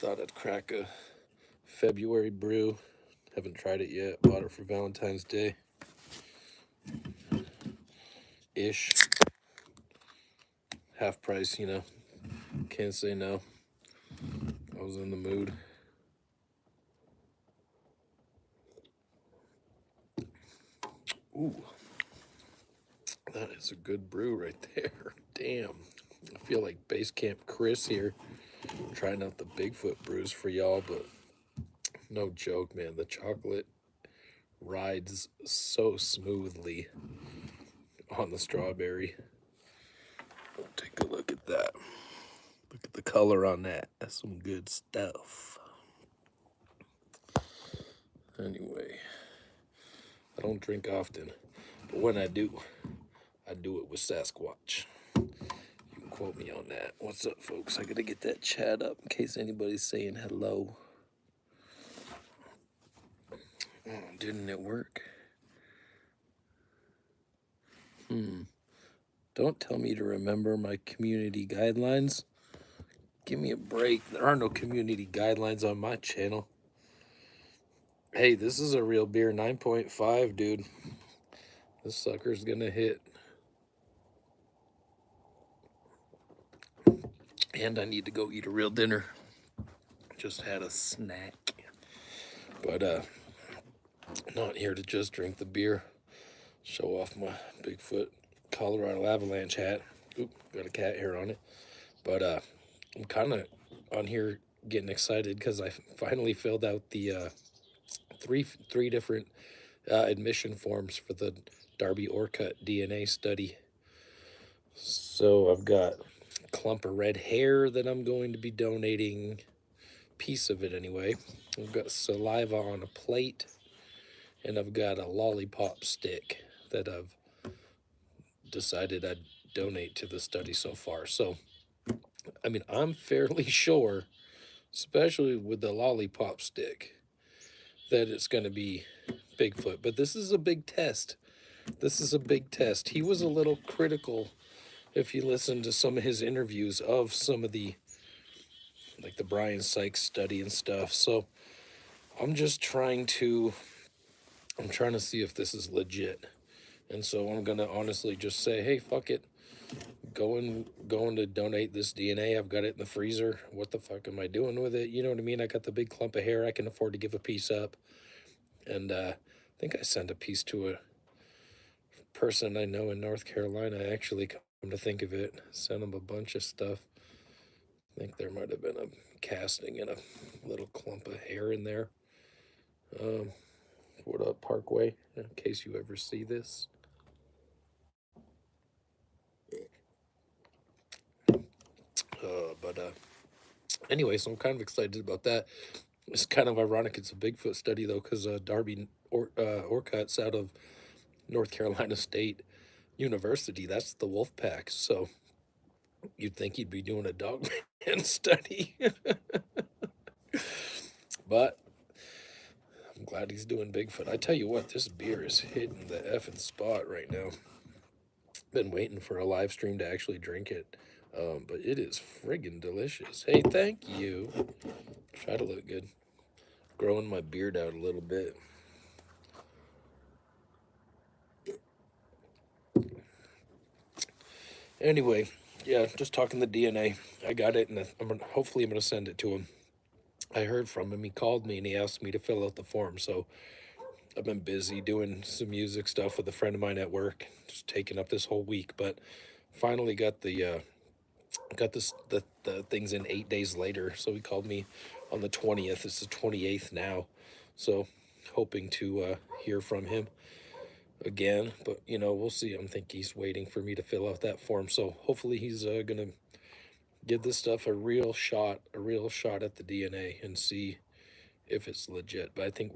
Thought I'd crack a February brew. Haven't tried it yet. Bought it for Valentine's Day ish. Half price, you know. Can't say no. I was in the mood. Ooh, that is a good brew right there. Damn. I feel like Base Camp Chris here, trying out the Bigfoot brews for y'all, but no joke, man. The chocolate rides so smoothly on the strawberry. Take a look at that. Look at the color on that. That's some good stuff. Anyway, I don't drink often, but when I do it with Sasquatch. You can quote me on that. What's up, folks? I gotta get that chat up in case anybody's saying hello. Oh, didn't it work? Don't tell me to remember my community guidelines. Give me a break. There are no community guidelines on my channel. Hey, this is a real beer, 9.5, dude. This sucker's gonna hit. And I need to go eat a real dinner. Just had a snack. But not here to just drink the beer. Show off my Bigfoot Colorado Avalanche hat. Oop, got a cat hair on it. But I'm kind of on here getting excited because I finally filled out the three different admission forms for the Darby Orkutt DNA study. So I've got a clump of red hair that I'm going to be donating, piece of it anyway. I've got saliva on a plate, and I've got a lollipop stick that I've decided I'd donate to the study so far. So, I mean, I'm fairly sure, especially with the lollipop stick, that it's going to be Bigfoot. But this is a big test. This is a big test. He was a little critical, if you listen to some of his interviews, of some of the, like the Brian Sykes study and stuff. So I'm trying to see if this is legit. And so I'm going to honestly just say, hey, fuck it. Going to donate this DNA. I've got it in the freezer. What the fuck am I doing with it? You know what I mean? I got the big clump of hair. I can afford to give a piece up. And I think I sent a piece to a person I know in North Carolina, actually, come to think of it. Sent him a bunch of stuff. I think there might have been a casting and a little clump of hair in there. What up, Parkway? In case you ever see this. But anyway, so I'm kind of excited about that. It's kind of ironic. It's a Bigfoot study though, because Darby Orkutt's out of North Carolina State University. That's the wolf pack. So you'd think he'd be doing a dogman study. But I'm glad he's doing Bigfoot. I tell you what, this beer is hitting the effing spot right now. Been waiting for a live stream to actually drink it. But it is friggin' delicious. Hey, thank you. Try to look good. Growing my beard out a little bit. Anyway, yeah, just talking the DNA. I got it, and hopefully I'm gonna send it to him. I heard from him. He called me and he asked me to fill out the form. So I've been busy doing some music stuff with a friend of mine at work, just taking up this whole week. But finally got the things in 8 days later. So he called me on the 20th. It's the 28th now. So hoping to hear from him again, but we'll see. I think he's waiting for me to fill out that form. So hopefully he's gonna give this stuff a real shot at the DNA and see if it's legit. But I think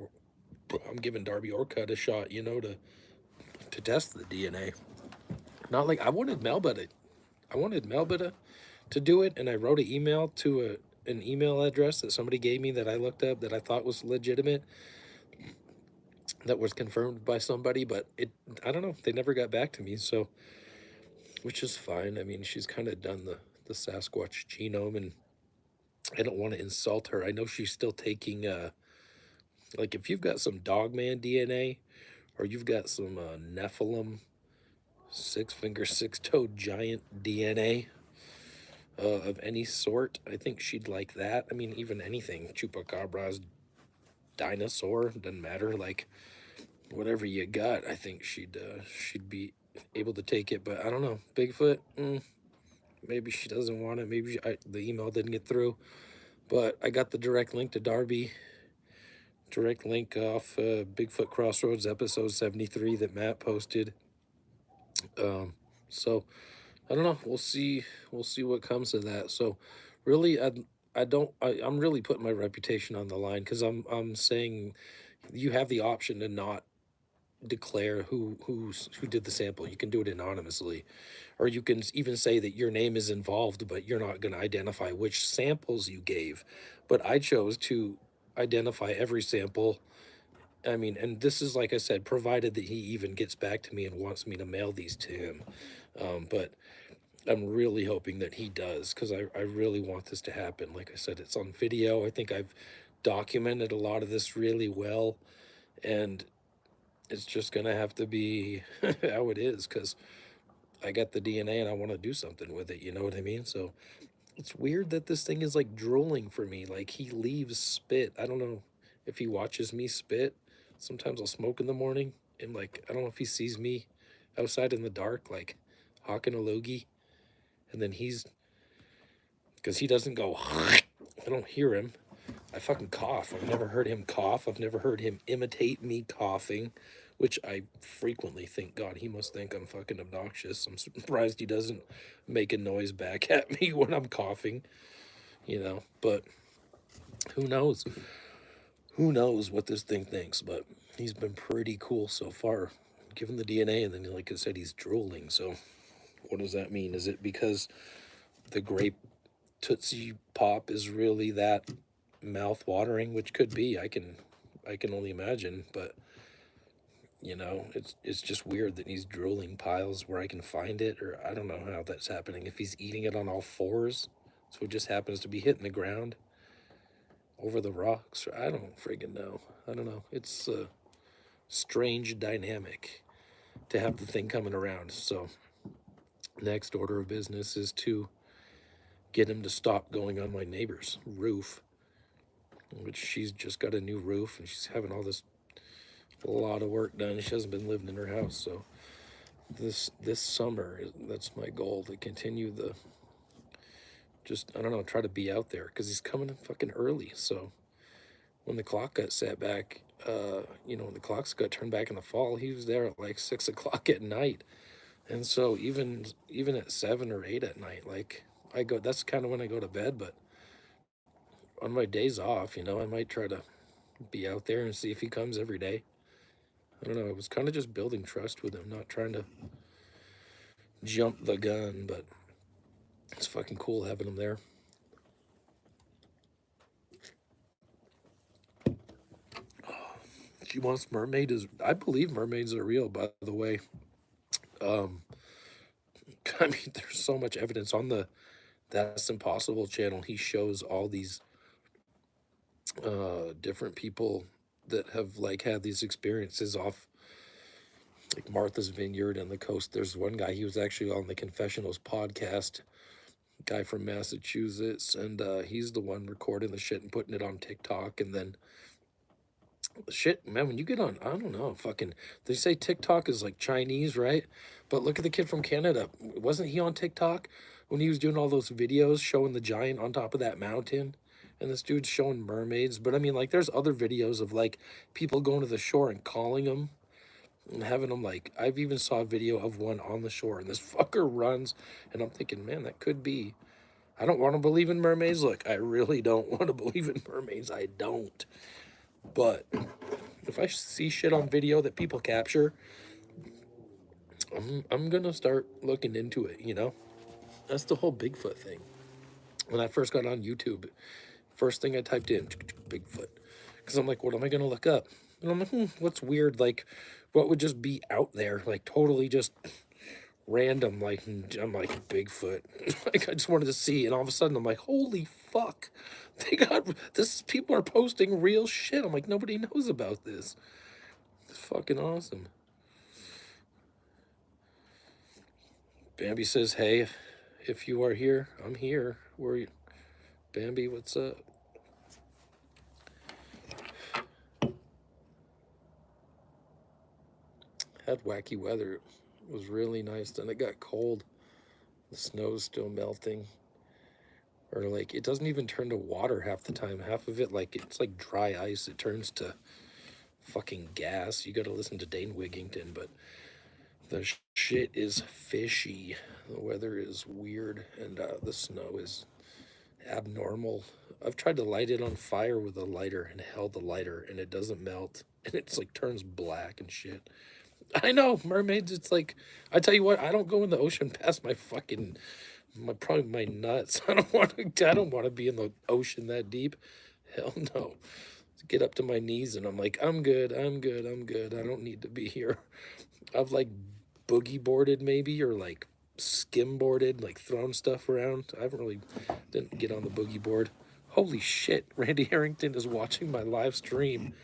I'm giving Darby Orkutt a shot, to test the DNA. Not like I wanted Melba to do it, and I wrote an email to an email address that somebody gave me that I looked up that I thought was legitimate, that was confirmed by somebody, but I don't know, they never got back to me. So, which is fine. I mean, she's kind of done the Sasquatch genome, and I don't want to insult her. I know she's still taking, like if you've got some Dogman DNA or you've got some Nephilim, six finger, six toed giant DNA of any sort, I think she'd like that. I mean, even anything, chupacabras, dinosaur, doesn't matter. Like whatever you got, I think she'd be able to take it. But I don't know, Bigfoot. Maybe she doesn't want it. Maybe the email didn't get through. But I got the direct link to Darby. Direct link off Bigfoot Crossroads episode 73 that Matt posted. So I don't know. We'll see. We'll see what comes of that. So really, I'm really putting my reputation on the line because I'm saying you have the option to not declare who did the sample. You can do it anonymously, or you can even say that your name is involved, but you're not going to identify which samples you gave. But I chose to identify every sample. I mean, and this is like I said, provided that he even gets back to me and wants me to mail these to him. But I'm really hoping that he does because I really want this to happen. Like I said, it's on video. I think I've documented a lot of this really well, and it's just gonna have to be how it is because I got the DNA and I want to do something with it. You know what I mean? So it's weird that this thing is like drooling for me. Like he leaves spit. I don't know if he watches me spit. Sometimes I'll smoke in the morning and like I don't know if he sees me outside in the dark, like hawking a loogie, and then he's because he doesn't go. I don't hear him. I fucking cough. I've never heard him cough. I've never heard him imitate me coughing, which I frequently think, God, he must think I'm fucking obnoxious. I'm surprised he doesn't make a noise back at me when I'm coughing, you know. But who knows? Who knows what this thing thinks? But he's been pretty cool so far, given the DNA. And then, like I said, he's drooling. So what does that mean? Is it because the grape Tootsie Pop is really that mouth-watering, which could be. I can only imagine, but you know, it's just weird that he's drooling piles where I can find it, or I don't know how that's happening. If he's eating it on all fours, so it just happens to be hitting the ground over the rocks, or I don't friggin' know. I don't know. It's a strange dynamic to have the thing coming around. So next order of business is to get him to stop going on my neighbor's roof, which she's just got a new roof and she's having a lot of work done. She hasn't been living in her house, so this summer that's my goal, to continue the just I don't know, try to be out there because he's coming in fucking early. So when the clock got set back, when the clocks got turned back in the fall, he was there at like 6 o'clock at night. And so even at 7 or 8 at night, like I go, that's kind of when I go to bed. But on my days off, I might try to be out there and see if he comes every day. I don't know. It was kind of just building trust with him, not trying to jump the gun, but it's fucking cool having him there. She wants mermaid I believe mermaids are real, by the way. I mean, there's so much evidence on the That's Impossible channel. He shows all these different people that have like had these experiences off like Martha's Vineyard and the coast. There's one guy, he was actually on the Confessionals podcast, guy from Massachusetts, and he's the one recording the shit and putting it on TikTok. And then shit, man, when you get on, I don't know, fucking, they say TikTok is like Chinese, right? But look at the kid from Canada. Wasn't he on TikTok when he was doing all those videos showing the giant on top of that mountain? And this dude's showing mermaids. But I mean, like, there's other videos of like people going to the shore and calling them and having them like, I've even saw a video of one on the shore and this fucker runs, and I'm thinking, man, that could be. I don't want to believe in mermaids. Look, I really don't want to believe in mermaids. I don't. But if I see shit on video that people capture, I'm gonna start looking into it, That's the whole Bigfoot thing. When I first got on YouTube, first thing I typed in, Bigfoot. Because I'm like, what am I gonna look up? And I'm like, what's weird? Like, what would just be out there? Like, totally just random. Like, I'm like, Bigfoot. Like, I just wanted to see. And all of a sudden, I'm like, holy fuck? They got this. People are posting real shit. I'm like, nobody knows about this. It's fucking awesome. Bambi says, hey, if you are here, I'm here. Where are you? Bambi, what's up? Had wacky weather. It was really nice. Then it got cold. The snow's still melting. Or like it doesn't even turn to water half the time. Half of it, like it's like dry ice. It turns to fucking gas. You gotta listen to Dane Wigington, but the shit is fishy. The weather is weird, and the snow is abnormal. I've tried to light it on fire with a lighter and held the lighter, and it doesn't melt, and it's like turns black and shit. I know mermaids. It's like I tell you what. I don't go in the ocean past my fucking probably my nuts. I don't want to. I don't want to be in the ocean that deep. Hell no. Get up to my knees and I'm like, I'm good. I'm good. I'm good. I don't need to be here. I've like boogie boarded maybe or like skim boarded, like thrown stuff around. I haven't really didn't get on the boogie board. Holy shit! Randy Harrington is watching my live stream.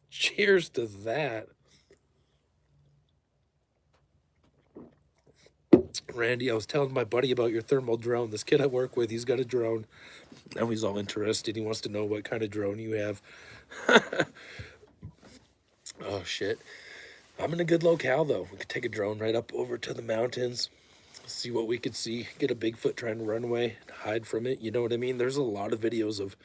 Cheers to that. Randy, I was telling my buddy about your thermal drone. This kid I work with, he's got a drone. Now he's all interested. He wants to know what kind of drone you have. Oh, shit. I'm in a good locale, though. We could take a drone right up over to the mountains, see what we could see, get a Bigfoot trying to run away, hide from it. You know what I mean? There's a lot of videos of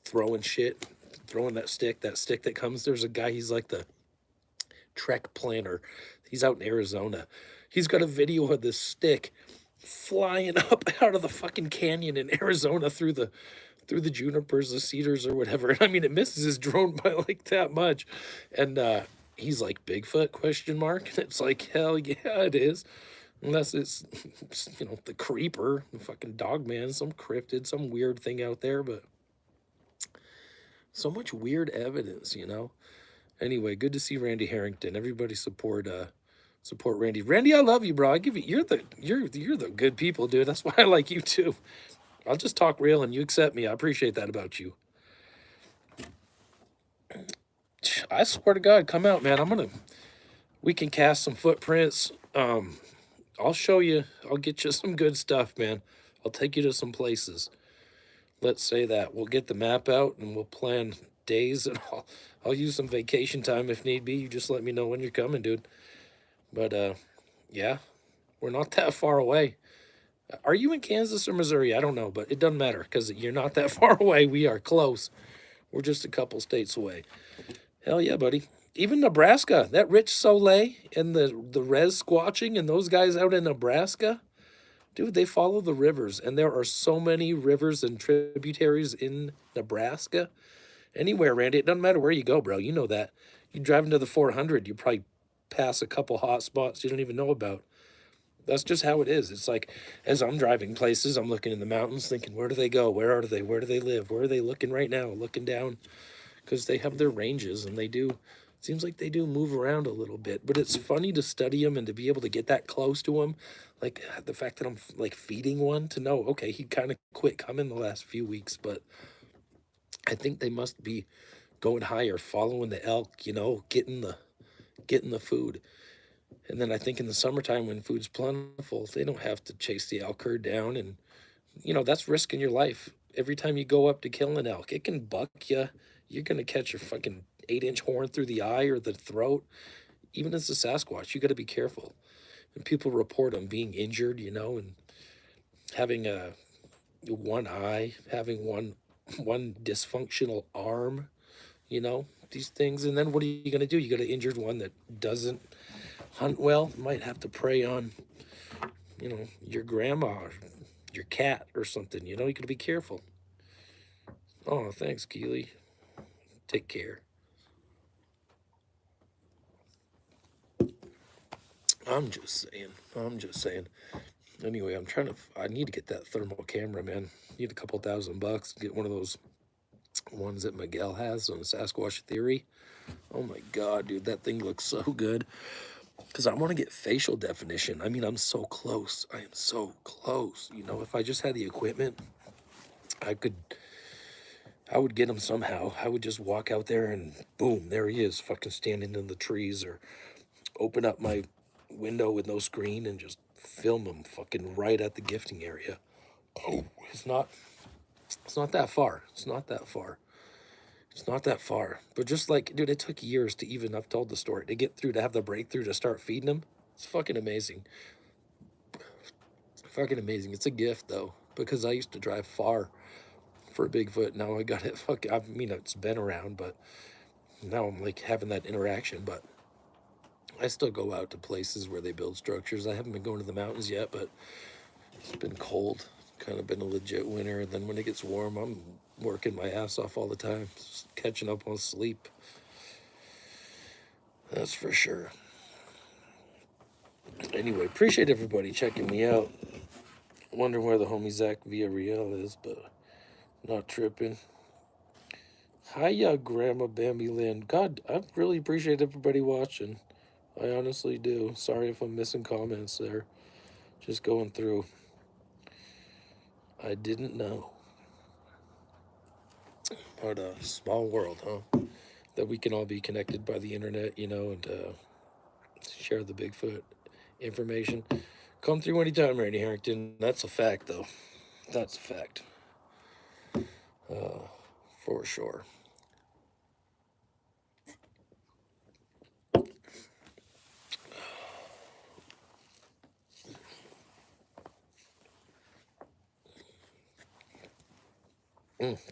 throwing shit, throwing that stick that comes. There's a guy, he's like the Trek planner. He's out in Arizona. He's got a video of this stick flying up out of the fucking canyon in Arizona through the junipers, the cedars, or whatever. And I mean, it misses his drone by like that much. And he's like, Bigfoot, question mark? And it's like, hell yeah, it is. Unless it's, you know, the creeper, the fucking dog man, some cryptid, some weird thing out there. But so much weird evidence, you know? Anyway, good to see Randy Harrington. Everybody support Randy. Randy, I love you, bro. I give you you're the good people, dude. That's why I like you too. I'll just talk real and you accept me. I appreciate that about you. I swear to God, come out, man. We can cast some footprints. I'll show you. I'll get you some good stuff, man. I'll take you to some places. Let's say that. We'll get the map out and we'll plan days and I'll use some vacation time if need be. You just let me know when you're coming, dude. But yeah, we're not that far away. Are you in Kansas or Missouri? I don't know, but it doesn't matter because you're not that far away. We are close. We're just a couple states away. Hell yeah, buddy. Even Nebraska, that Rich Soleil and the Res Squatching and those guys out in Nebraska, dude, they follow the rivers. And there are so many rivers and tributaries in Nebraska. Anywhere, Randy, it doesn't matter where you go, bro. You know that. You drive into the 400, you probably pass a couple hot spots you don't even know about. That's just how it is. It's like, as I'm driving places, I'm looking in the mountains thinking, where do they go? Where are they? Where do they live? Where are they looking right now? Looking down. Because they have their ranges and they do, it seems like they do move around a little bit. But it's funny to study them and to be able to get that close to them. Like the fact that I'm like feeding one to know, okay, he kind of quit coming the last few weeks. But I think they must be going higher, following the elk, you know, getting the food. And then I think in the summertime when food's plentiful, they don't have to chase the elk herd down. And, you know, that's risking your life. Every time you go up to kill an elk, it can buck you. You're going to catch your fucking 8-inch horn through the eye or the throat. Even as a Sasquatch, you got to be careful. And people report them being injured, you know, and having one eye, having one dysfunctional arm, you know, these things. And then what are you going to do? You got an injured one that doesn't hunt well, might have to prey on, you know, your grandma or your cat or something. You know, you got to be careful. Oh, thanks, Keely. Take care. I'm just saying. Anyway, I need to get that thermal camera, man. Need a couple $1,000. Get one of those ones that Miguel has on the Sasquatch Theory. Oh my God, dude, that thing looks so good. Because I want to get facial definition. I mean, I'm so close. I am so close. You know, if I just had the equipment, I would get him somehow. I would just walk out there and boom, there he is, fucking standing in the trees, or open up my window with no screen and just film him fucking right at the gifting area. Oh, it's not that far. It's not that far. It's not that far. But just like, dude, it took years to even, I've told the story, to get through, to have the breakthrough to start feeding him. It's fucking amazing. Fucking amazing. It's a gift though, because I used to drive far for Bigfoot. Now I got it. I mean, it's been around, but now I'm like having that interaction. But I still go out to places where they build structures. I haven't been going to the mountains yet, but it's been cold. Kind of been a legit winter. And then when it gets warm, I'm working my ass off all the time, just catching up on sleep. That's for sure. Anyway, appreciate everybody checking me out. Wonder where the homie Zach Villarreal is, but not tripping. Hiya, Grandma Bambi Lynn. God, I really appreciate everybody watching. I honestly do. Sorry if I'm missing comments there. Just going through. I didn't know. What a small world, huh? That we can all be connected by the internet, you know, and share the Bigfoot information. Come through anytime, Randy Harrington. That's a fact, though. That's a fact. For sure.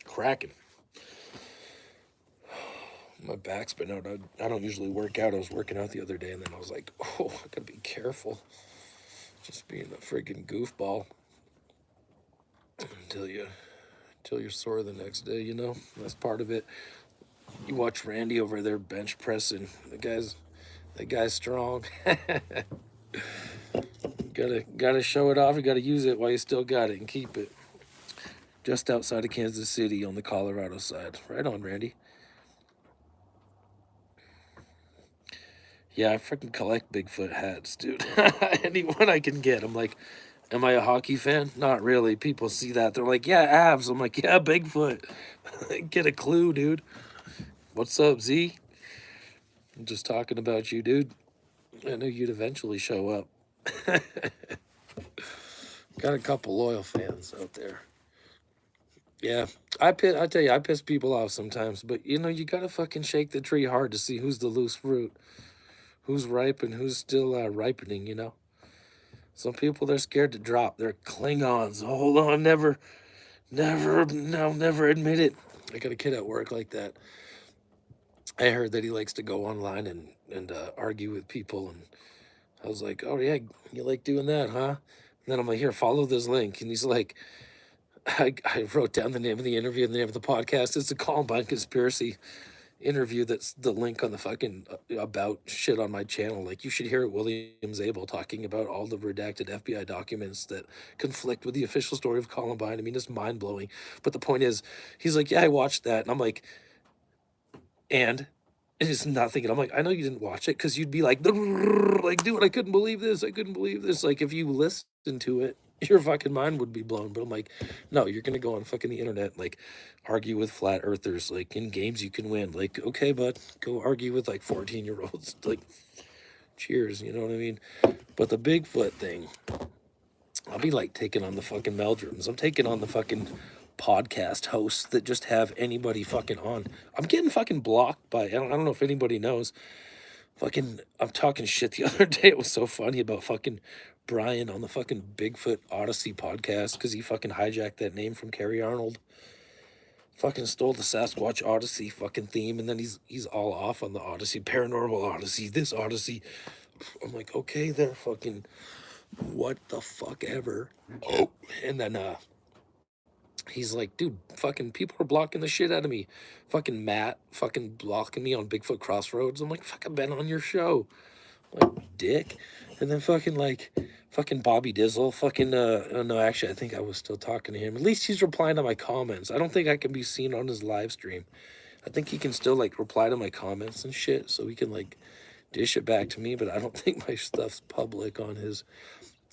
Cracking. My back's been out. I don't usually work out. I was working out the other day, and then I was like, oh, I gotta be careful. Just being a friggin' goofball until you're sore the next day, you know? That's part of it. You watch Randy over there bench pressing. That guy's strong. Gotta show it off. You gotta use it while you still got it and keep it. Just outside of Kansas City on the Colorado side. Right on, Randy. Yeah, I freaking collect Bigfoot hats, dude. Anyone I can get. I'm like, am I a hockey fan? Not really. People see that. They're like, yeah, Avs. I'm like, yeah, Bigfoot. Get a clue, dude. What's up, Z? I'm just talking about you, dude. I knew you'd eventually show up. Got a couple loyal fans out there. Yeah, I tell you, I piss people off sometimes, but you know, you gotta fucking shake the tree hard to see who's the loose fruit, who's ripe and who's still ripening, you know? Some people, they're scared to drop. They're Klingons. Oh, hold on, never admit it. I got a kid at work like that. I heard that he likes to go online and argue with people, and I was like, oh yeah, you like doing that, huh? And then I'm like, here, follow this link, and he's like, I wrote down the name of the interview and the name of the podcast. It's a Columbine conspiracy interview. That's the link on the fucking about shit on my channel. Like, you should hear William Zabel talking about all the redacted FBI documents that conflict with the official story of Columbine. I mean, it's mind blowing. But the point is, he's like, yeah, I watched that, and I'm like, and it's nothing. And I'm like, I know you didn't watch it because you'd be like, dude, I couldn't believe this. I couldn't believe this. Like, if you listen to it, your fucking mind would be blown. But I'm like, no, you're gonna go on fucking the internet, like, argue with flat earthers. Like, in games you can win. Like, okay, bud, go argue with like 14-year-olds. Like, cheers, you know what I mean? But the Bigfoot thing, I'll be like taking on the fucking Meldrums. I'm taking on the fucking podcast hosts that just have anybody fucking on. I'm getting fucking blocked by, I don't know if anybody knows. Fucking, I'm talking shit the other day. It was so funny about fucking Brian on the fucking Bigfoot Odyssey podcast because he fucking hijacked that name from Carrie Arnold. Fucking stole the Sasquatch Odyssey fucking theme, and then he's all off on the Odyssey, Paranormal Odyssey, this Odyssey. I'm like, okay, they're fucking what the fuck ever. Oh, and then he's like, dude, fucking people are blocking the shit out of me. Fucking Matt fucking blocking me on Bigfoot Crossroads. I'm like, fuck, I've been on your show. Like, dick. And then fucking Bobby Dizzle. Fucking, no, actually, I think I was still talking to him. At least he's replying to my comments. I don't think I can be seen on his live stream. I think he can still, like, reply to my comments and shit, so he can, like, dish it back to me, but I don't think my stuff's public on his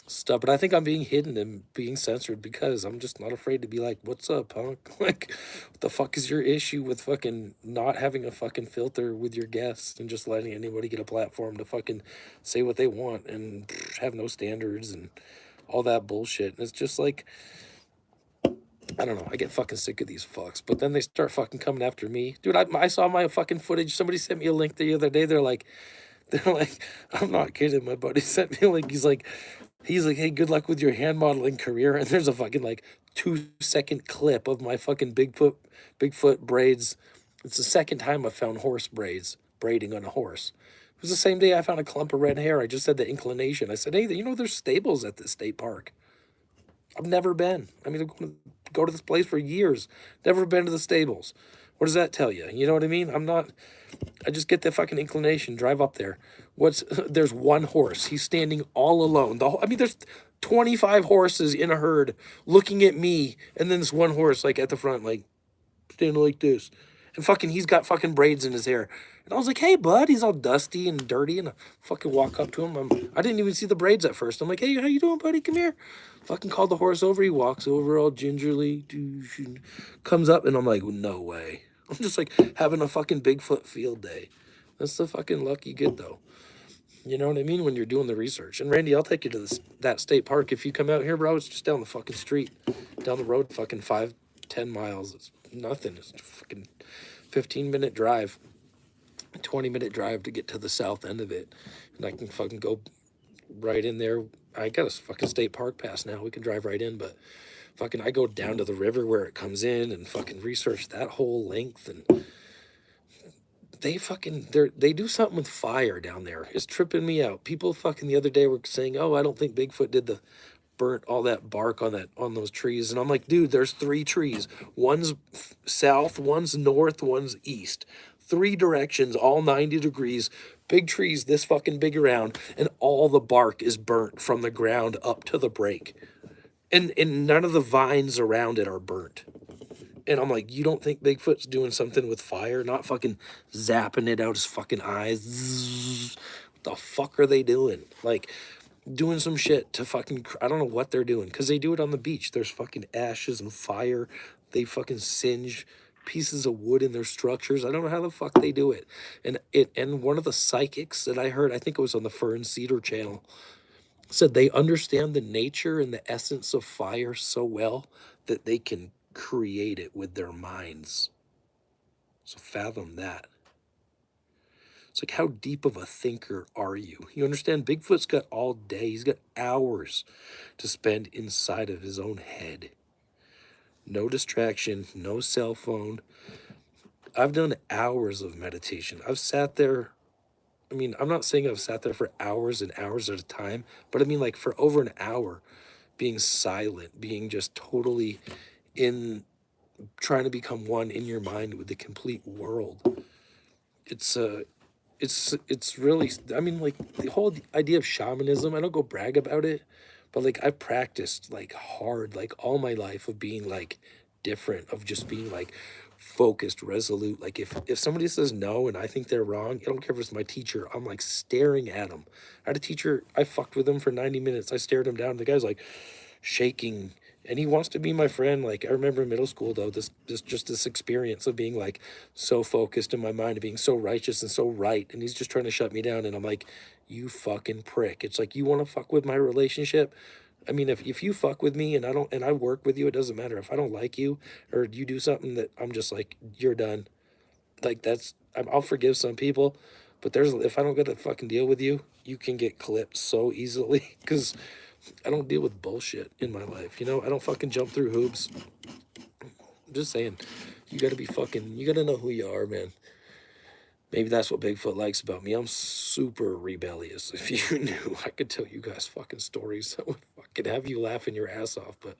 stuff. But I think I'm being hidden and being censored because I'm just not afraid to be like, "What's up, punk?" Like, what the fuck is your issue with fucking not having a fucking filter with your guests and just letting anybody get a platform to fucking say what they want and have no standards and all that bullshit? And it's just like, I don't know. I get fucking sick of these fucks. But then they start fucking coming after me, dude. I saw my fucking footage. Somebody sent me a link the other day. They're like, I'm not kidding. My buddy sent me a link. He's like, hey, good luck with your hand modeling career. And there's a fucking like 2 second clip of my fucking Bigfoot braids. It's the second time I found horse braids braiding on a horse. It was the same day I found a clump of red hair. I just had the inclination. I said, hey, there's stables at this state park. I've never been. I mean, I'm going to go to this place for years. Never been to the stables. What does that tell you? You know what I mean? I just get the fucking inclination, drive up there. There's one horse. He's standing all alone. There's 25 horses in a herd looking at me, and then this one horse, like, at the front, like, standing like this. And fucking, he's got fucking braids in his hair. And I was like, hey, bud. He's all dusty and dirty. And I fucking walk up to him. I didn't even see the braids at first. I'm like, hey, how you doing, buddy? Come here. Fucking called the horse over. He walks over all gingerly. Comes up, and I'm like, no way. I'm just like having a fucking Bigfoot field day. That's the fucking luck you get, though. You know what I mean? When you're doing the research. And Randy, I'll take you to that state park. If you come out here, bro, it's just down the fucking street. Down the road, fucking 5-10 miles. It's nothing. It's a fucking 15-minute drive. 20-minute drive to get to the south end of it. And I can fucking go right in there. I got a fucking state park pass now. We can drive right in, but fucking I go down to the river where it comes in and fucking research that whole length. And they do something with fire down there. It's tripping me out. People fucking the other day were saying, oh, I don't think Bigfoot did the burnt all that bark on those trees. And I'm like, dude, there's 3 trees. One's south, one's north, one's east. 3 directions, all 90 degrees. Big trees this fucking big around, and all the bark is burnt from the ground up to the break. And none of the vines around it are burnt. And I'm like, you don't think Bigfoot's doing something with fire? Not fucking zapping it out his fucking eyes. Zzz. What the fuck are they doing? Like, doing some shit to fucking, I don't know what they're doing. Because they do it on the beach. There's fucking ashes and fire. They fucking singe pieces of wood in their structures. I don't know how the fuck they do it. And one of the psychics that I heard, I think it was on the Fern Cedar channel, said they understand the nature and the essence of fire so well that they can create it with their minds. So fathom that. It's like, how deep of a thinker are you? You understand? Bigfoot's got all day. He's got hours to spend inside of his own head. No distraction, no cell phone. I've done hours of meditation. I've sat there. I mean, I'm not saying I've sat there for hours and hours at a time, but I mean, like, for over an hour, being silent, being just totally in, trying to become one in your mind with the complete world. It's really, I mean, like, the whole idea of shamanism, I don't go brag about it, but like, I've practiced like hard, like all my life, of being like different, of just being like focused, resolute. Like, if somebody says no and I think they're wrong, I don't care if it's my teacher, I'm like staring at them. I had a teacher, I fucked with him for 90 minutes. I stared him down. The guy's like shaking, and he wants to be my friend. Like, I remember in middle school, though, this experience of being like so focused in my mind, of being so righteous and so right, and he's just trying to shut me down. And I'm like, you fucking prick. It's like, you want to fuck with my relationship? I mean, if you fuck with me and I work with you, it doesn't matter. If I don't like you or you do something that I'm just like, you're done. Like, I'll forgive some people, but if I don't get to fucking deal with you, you can get clipped so easily, because I don't deal with bullshit in my life. I don't fucking jump through hoops. I'm just saying, you gotta know who you are, man. Maybe that's what Bigfoot likes about me. I'm super rebellious. If you knew, I could tell you guys fucking stories that would fucking have you laughing your ass off, but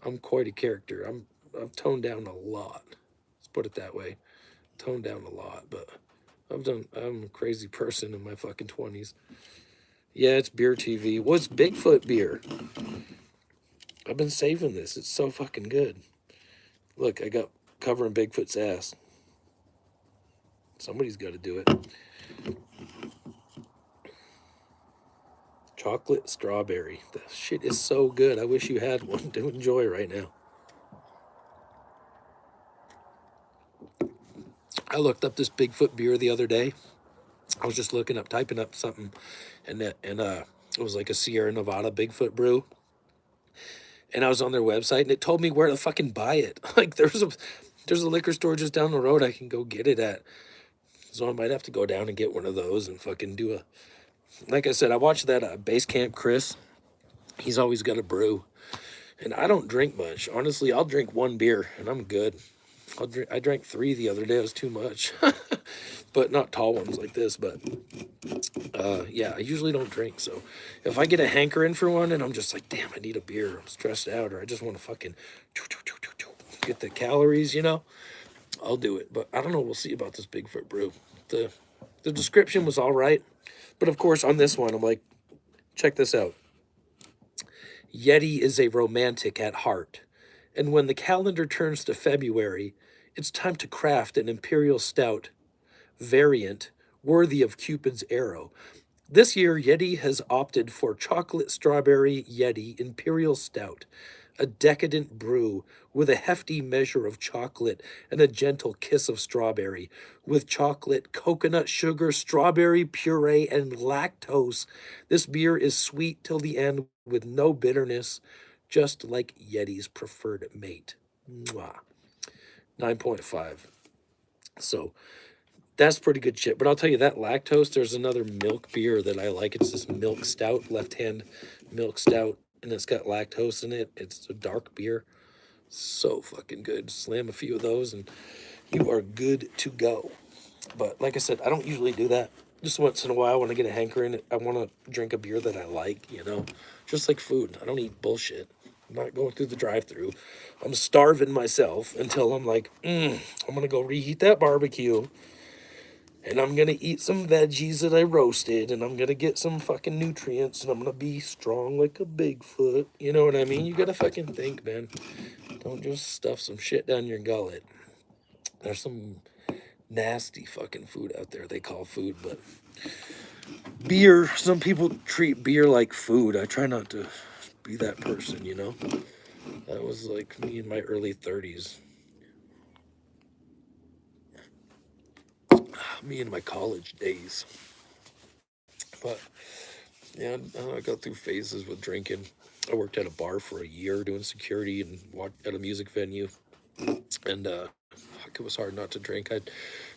I'm quite a character. I've toned down a lot. Let's put it that way. Toned down a lot, but I'm a crazy person in my fucking 20s. Yeah, it's beer TV. What's Bigfoot beer? I've been saving this. It's so fucking good. Look, I got covering Bigfoot's ass. Somebody's got to do it. chocolate strawberry. The shit is so good. I wish you had one to enjoy right now. I looked up this Bigfoot beer the other day. I was just typing up something, and it was like a Sierra Nevada Bigfoot brew. And I was on their website, and it told me where to fucking buy it. Like there's a liquor store just down the road I can go get it at. So I might have to go down and get one of those and fucking do a. Like I said, I watched that Base Camp Chris. He's always got a brew, and I don't drink much. Honestly, I'll drink one beer and I'm good. I drank 3 the other day. It was too much, but not tall ones like this. But yeah, I usually don't drink. So if I get a hankering for one and I'm just like, damn, I need a beer. I'm stressed out, or I just want to fucking get the calories, I'll do it. But I don't know. We'll see about this Bigfoot brew. The description was all right, but of course on this one, I'm like, check this out. Yeti is a romantic at heart, and when the calendar turns to February, it's time to craft an imperial stout variant worthy of Cupid's arrow. This year, Yeti has opted for chocolate strawberry Yeti Imperial Stout, a decadent brew with a hefty measure of chocolate and a gentle kiss of strawberry, with chocolate, coconut sugar, strawberry puree, and lactose. This beer is sweet till the end with no bitterness, just like Yeti's preferred mate. Mwah. 9.5. So that's pretty good shit. But I'll tell you that lactose, there's another milk beer that I like. It's this milk stout, left-hand milk stout, and it's got lactose in it. It's a dark beer. So fucking good. Slam a few of those and you are good to go. But like I said, I don't usually do that. Just once in a while when I get a hankering, I want to drink a beer that I like, Just like food. I don't eat bullshit. I'm not going through the drive-thru. I'm starving myself until I'm like, I'm going to go reheat that barbecue. And I'm going to eat some veggies that I roasted. And I'm going to get some fucking nutrients. And I'm going to be strong like a Bigfoot. You know what I mean? You got to fucking think, man. Don't just stuff some shit down your gullet. There's some nasty fucking food out there they call food. But beer, some people treat beer like food. I try not to be that person, That was like me in my early 30s. Me in my college days. But yeah, I got through phases with drinking. I worked at a bar for a year doing security and walked at a music venue. And it was hard not to drink. I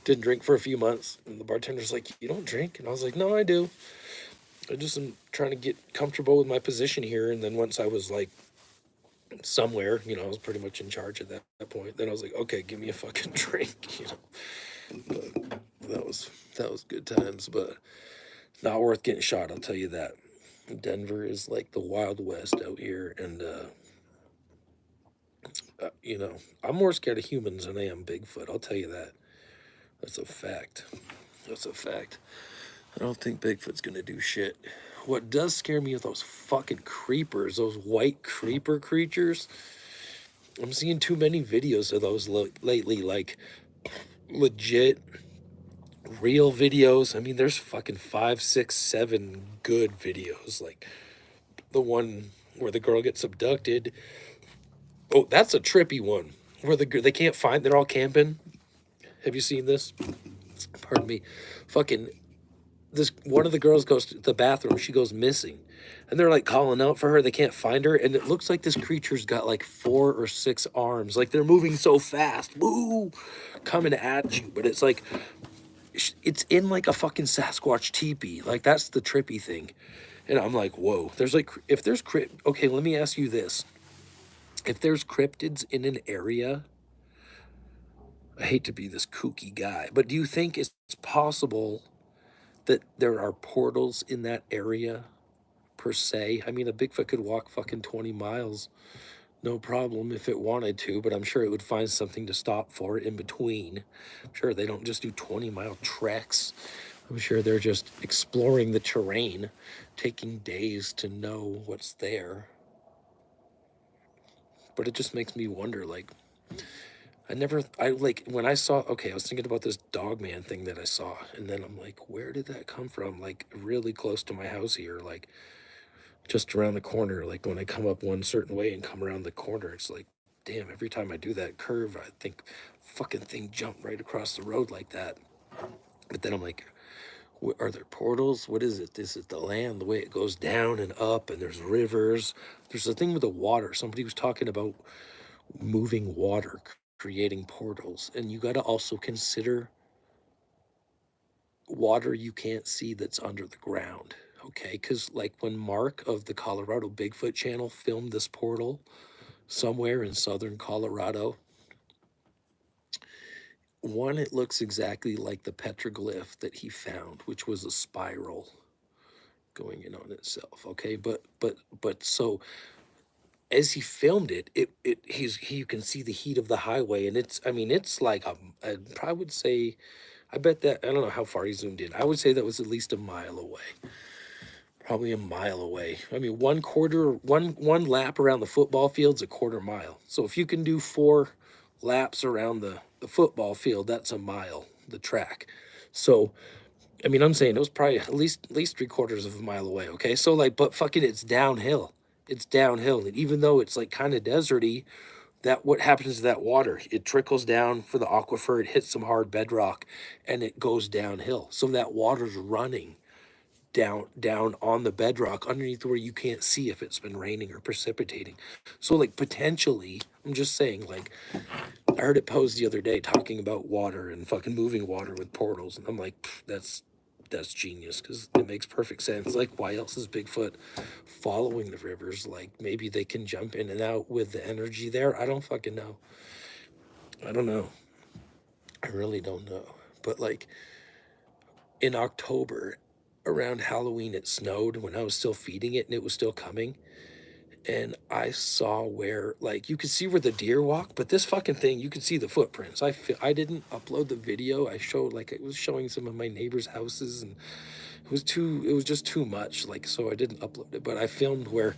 didn't drink for a few months. And the bartender's like, "You don't drink?" And I was like, "No, I do. I just am trying to get comfortable with my position here." And then once I was like somewhere, I was pretty much in charge at that point. Then I was like, "Okay, give me a fucking drink," But that was good times, but not worth getting shot, I'll tell you that. Denver is like the Wild West out here, and I'm more scared of humans than I am Bigfoot. I'll tell you that. That's a fact. That's a fact. I don't think Bigfoot's gonna do shit. What does scare me are those fucking creepers, those white creeper creatures. I'm seeing too many videos of those lately, like legit real videos. I mean, there's fucking 5, 6, 7 good videos, like the one where the girl gets abducted. Oh, that's a trippy one where they can't find. They're all camping. Have you seen this? Pardon me. Fucking this one of the girls goes to the bathroom. She goes missing, and they're like calling out for her. They can't find her, and it looks like this creature's got like 4 or 6 arms. Like they're moving so fast, woo, coming at you. But it's like it's in like a fucking Sasquatch teepee. Like that's the trippy thing. And I'm like, whoa. There's like if there's okay, let me ask you this. If there's cryptids in an area, I hate to be this kooky guy, but do you think it's possible that there are portals in that area per se? I mean, a Bigfoot could walk fucking 20 miles, no problem if it wanted to, but I'm sure it would find something to stop for in between. I'm sure they don't just do 20-mile treks. I'm sure they're just exploring the terrain, taking days to know what's there. But it just makes me wonder, like, when I saw, okay, I was thinking about this Dogman thing that I saw, and then I'm like, where did that come from? Like, really close to my house here. Like, just around the corner. Like when I come up one certain way and come around the corner, it's like, damn, every time I do that curve, I think fucking thing jumped right across the road like that. But then I'm like, are there portals? What is it? Is it the land, the way it goes down and up, and there's rivers? There's a thing with the water. Somebody was talking about moving water, creating portals. And you got to also consider water you can't see that's under the ground. Okay, because like when Mark of the Colorado Bigfoot channel filmed this portal somewhere in southern Colorado, one, it looks exactly like the petroglyph that he found, which was a spiral going in on itself. Okay, but so as he filmed it, you can see the heat of the highway, and it's, I mean, it's like I probably would say, I bet that, I don't know how far he zoomed in. I would say that was at least a mile away. Probably a mile away. I mean, one lap around the football field's a quarter mile. So if you can do 4 laps around the football field, that's a mile, the track. So I mean, I'm saying it was probably at least 3/4 of a mile away. Okay, so like, but fucking, it's downhill. It's downhill, and even though it's like kind of deserty, that what happens to that water? It trickles down for the aquifer. It hits some hard bedrock, and it goes downhill. So that water's running down on the bedrock underneath where you can't see if it's been raining or precipitating. So like potentially, I'm just saying, like, I heard it posed the other day talking about water and fucking moving water with portals, and I'm like, that's genius, because it makes perfect sense. Like, why else is Bigfoot following the rivers? Like, maybe they can jump in and out with the energy there. I don't fucking know. I don't know. I really don't know. But like in October, around Halloween, it snowed when I was still feeding it and it was still coming. And I saw where, like, you could see where the deer walk, but this fucking thing, you could see the footprints. I didn't upload the video. I showed, like, it was showing some of my neighbors' houses, and it was just too much. Like, so I didn't upload it, but I filmed where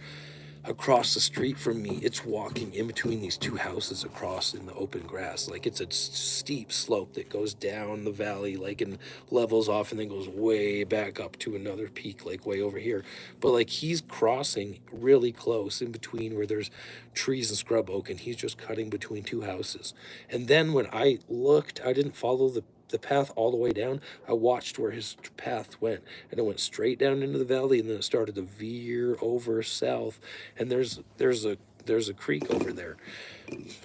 across the street from me, it's walking in between these 2 houses across in the open grass. Like, it's a steep slope that goes down the valley, like, and levels off and then goes way back up to another peak, like way over here. But like, he's crossing really close in between where there's trees and scrub oak, and he's just cutting between 2 houses. And then when I looked, I didn't follow the path all the way down. I watched where his path went, and it went straight down into the valley, and then it started to veer over south. And there's a creek over there,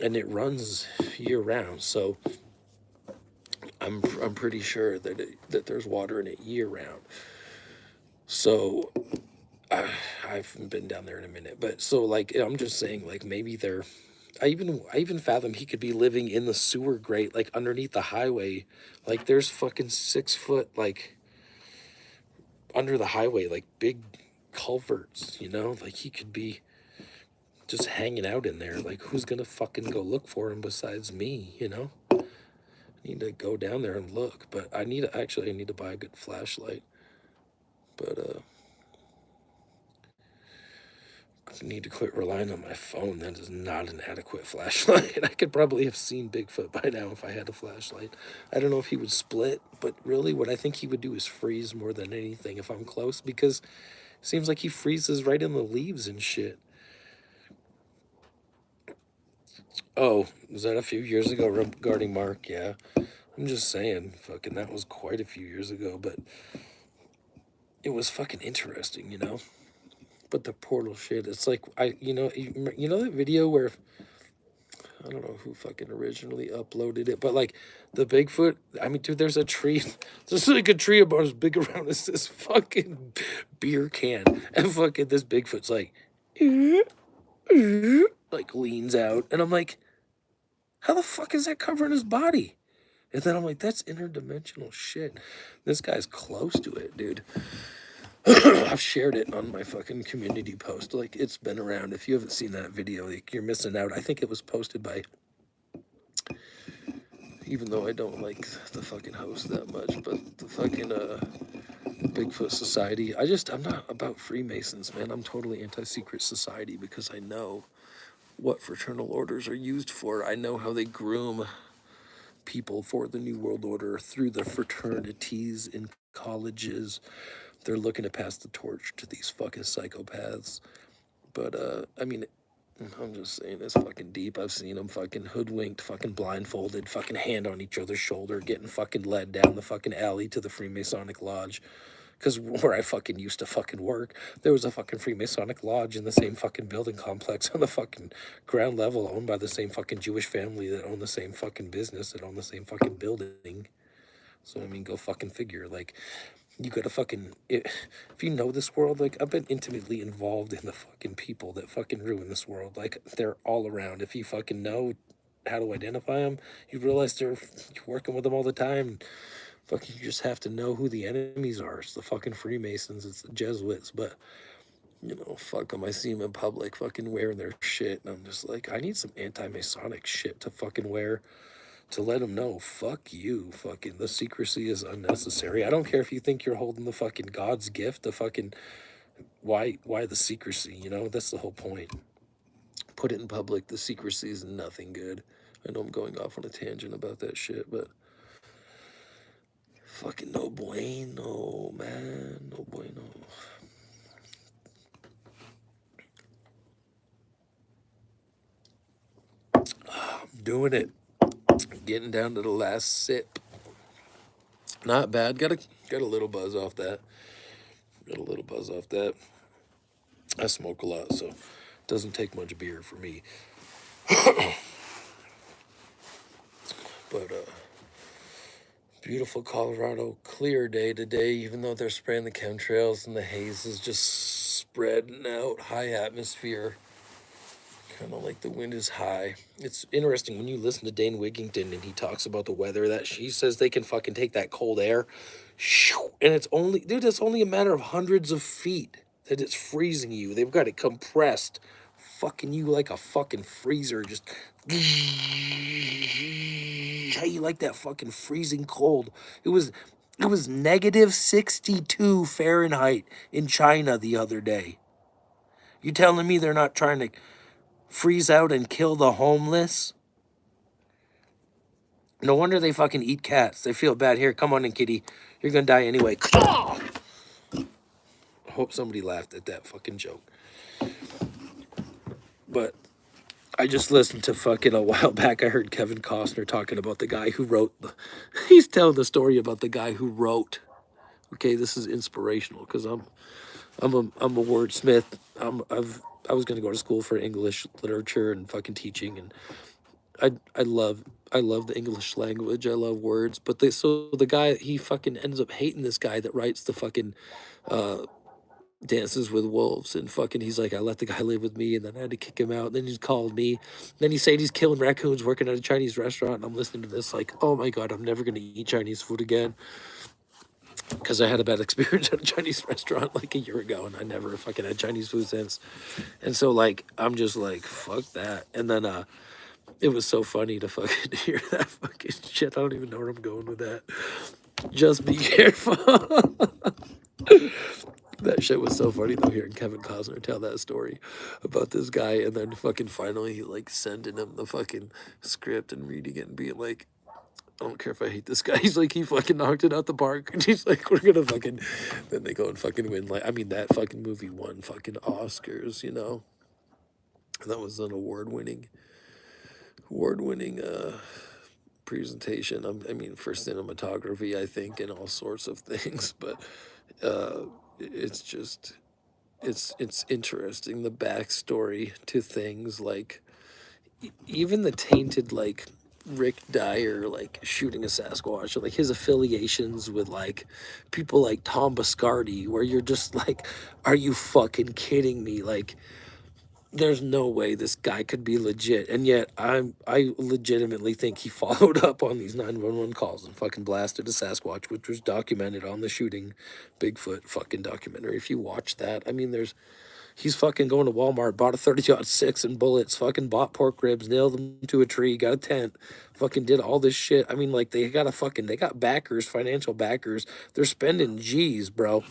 and it runs year round. So I'm pretty sure that there's water in it year round. So I haven't been down there in a minute, but so like, I'm just saying, like, maybe they're. I even fathom he could be living in the sewer grate, like underneath the highway. Like, there's fucking 6 foot, like, under the highway, like big culverts, like he could be just hanging out in there. Like, who's gonna fucking go look for him besides me? I need to go down there and look, but I need to buy a good flashlight. But I need to quit relying on my phone. That is not an adequate flashlight. I could probably have seen Bigfoot by now if I had a flashlight. I don't know if he would split, but really what I think he would do is freeze more than anything if I'm close, because it seems like he freezes right in the leaves and shit. Oh, was that a few years ago regarding Mark? Yeah. I'm just saying, fucking, that was quite a few years ago, but it was fucking interesting. But the portal shit, it's like, you know that video where, I don't know who fucking originally uploaded it, but like the Bigfoot, I mean, dude, there's a tree, there's like a tree about as big around as this fucking beer can, and fucking this Bigfoot's like, like leans out, and I'm like, how the fuck is that covering his body? And then I'm like, that's interdimensional shit. This guy's close to it, dude. I've shared it on my fucking community post. Like, it's been around. If you haven't seen that video, like, you're missing out. I think it was posted by, even though I don't like the fucking host that much, but the fucking Bigfoot Society. I'm not about Freemasons, man. I'm totally anti-secret society, because I know what fraternal orders are used for. I know how they groom people for the New World Order through the fraternities in colleges, they're looking to pass the torch to these fucking psychopaths. But I mean, I'm just saying, it's fucking deep. I've seen them fucking hoodwinked, fucking blindfolded, fucking hand on each other's shoulder, getting fucking led down the fucking alley to the Freemasonic Lodge. Because where I fucking used to fucking work, there was a fucking Freemasonic Lodge in the same fucking building complex on the fucking ground level, owned by the same fucking Jewish family that owned the same fucking business, that owned the same fucking building. So, I mean, go fucking figure. Like, you gotta fucking, if you know this world, like, I've been intimately involved in the fucking people that fucking ruin this world. Like, they're all around. If you fucking know how to identify them, you realize you're working with them all the time. Fucking, you just have to know who the enemies are. It's the fucking Freemasons, it's the Jesuits, but, you know, fuck them. I see them in public fucking wearing their shit, and I'm just like, I need some anti-Masonic shit to fucking wear to let them know, fuck you, fucking, the secrecy is unnecessary. I don't care if you think you're holding the fucking God's gift, the fucking, why the secrecy, you know? That's the whole point. Put it in public, the secrecy is nothing good. I know I'm going off on a tangent about that shit, but fucking no bueno, man, no bueno. I'm doing it. Getting down to the last sip. Not bad. Got a little buzz off that. I smoke a lot, so it doesn't take much beer for me. But beautiful Colorado, clear day today, even though they're spraying the chemtrails and the haze is just spreading out, high atmosphere. Kind of like the wind is high. It's interesting when you listen to Dane Wigington and he talks about the weather, that she says they can fucking take that cold air, and it's only, dude, it's only a matter of hundreds of feet that it's freezing you. They've got it compressed, fucking you like a fucking freezer, just how you like that fucking freezing cold. It was negative 62 Fahrenheit in China the other day. You telling me they're not trying to freeze out and kill the homeless? No wonder they fucking eat cats. They feel bad. Here, come on in, kitty. You're gonna die anyway. I hope somebody laughed at that fucking joke. But I just listened to fucking a while back. I heard Kevin Costner talking about the guy who wrote he's telling the story about the guy who wrote. Okay, this is inspirational because I'm a wordsmith. I was gonna go to school for English literature and fucking teaching, and I love the English language. I love words, but the guy, he fucking ends up hating this guy that writes the fucking Dances with Wolves, and fucking he's like, I let the guy live with me, and then I had to kick him out. And then he's called me. Then he's saying he's killing raccoons working at a Chinese restaurant, and I'm listening to this like, oh my god, I'm never gonna eat Chinese food again. Because I had a bad experience at a Chinese restaurant like a year ago, and I never fucking had Chinese food since. And so, like, I'm just like, fuck that. And then, it was so funny to fucking hear that fucking shit. I don't even know where I'm going with that. Just be careful. That shit was so funny, though, hearing Kevin Costner tell that story about this guy, and then fucking finally, like, sending him the fucking script and reading it and being like, I don't care if I hate this guy. He's like, he fucking knocked it out the park. And he's like, we're gonna fucking, then they go and fucking win. Like, I mean, that fucking movie won fucking Oscars, you know? That was an award-winning presentation. I mean, for cinematography, I think, and all sorts of things. But it's just, it's interesting, the backstory to things, like, even the tainted, like, Rick Dyer, like, shooting a Sasquatch, or like his affiliations with like people like Tom Biscardi, where you're just like, are you fucking kidding me? Like, there's no way this guy could be legit. And yet I legitimately think he followed up on these 911 calls and fucking blasted a Sasquatch, which was documented on the Shooting Bigfoot fucking documentary. If you watch that, I mean, he's fucking going to Walmart, bought a 30-06 and bullets, fucking bought pork ribs, nailed them to a tree, got a tent, fucking did all this shit. I mean, like, they got backers, financial backers. They're spending G's, bro.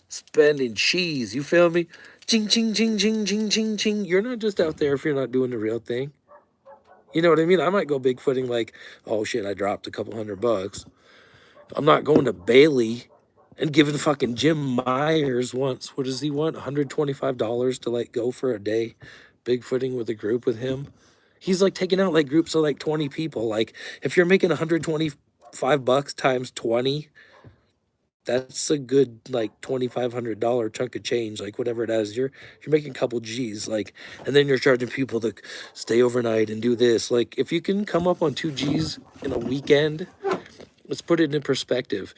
Spending cheese, you feel me? Ching, ching, ching, ching, ching, ching, ching. You're not just out there if you're not doing the real thing. You know what I mean? I might go bigfooting like, oh shit, I dropped a couple $100. I'm not going to Bailey And giving fucking Jim Myers once, what does he want? $125 to like go for a day bigfooting with a group with him. He's like taking out like groups of like 20 people. Like if you're making $125 times 20, that's a good like $2,500 chunk of change, like whatever it is. You're making a couple G's, like, and then you're charging people to stay overnight and do this. Like if you can come up on 2 G's in a weekend, let's put it in perspective.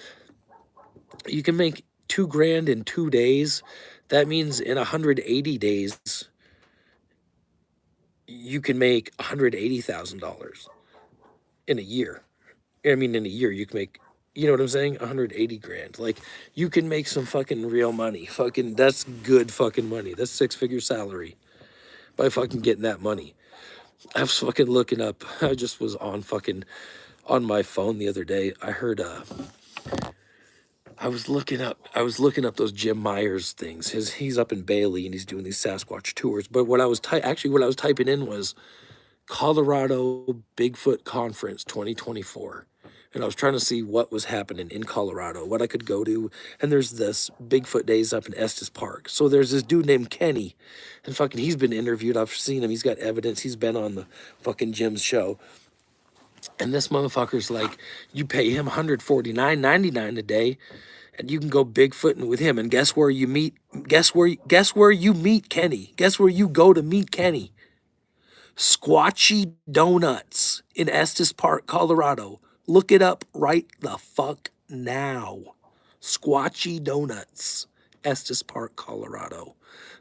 You can make 2 grand in 2 days. That means in 180 days, you can make $180,000 in a year. I mean, in a year, you can make, you know what I'm saying? 180 grand. Like, you can make some fucking real money. Fucking, that's good fucking money. That's 6-figure salary by fucking getting that money. I was fucking looking up. I just was on my phone the other day. I heard, I was looking up those Jim Myers things. He's up in Bailey and he's doing these Sasquatch tours. But what I was typing in was Colorado Bigfoot Conference 2024. And I was trying to see what was happening in Colorado, what I could go to. And there's this Bigfoot Days up in Estes Park. So there's this dude named Kenny. And fucking he's been interviewed. I've seen him. He's got evidence. He's been on the fucking Jim's show. And this motherfucker's like, you pay him $149.99 a day, and you can go bigfooting with him. And guess where you meet? Guess where you meet Kenny? Guess where you go to meet Kenny? Squatchy Donuts in Estes Park, Colorado. Look it up right the fuck now. Squatchy Donuts, Estes Park, Colorado.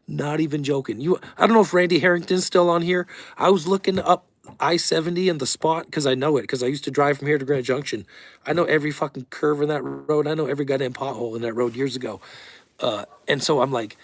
Not even joking. I don't know if Randy Harrington's still on here. I was looking up I-70 and the spot because I know it, because I used to drive from here to Grand Junction. I know every fucking curve in that road. I know every goddamn pothole in that road years ago. And so I'm like,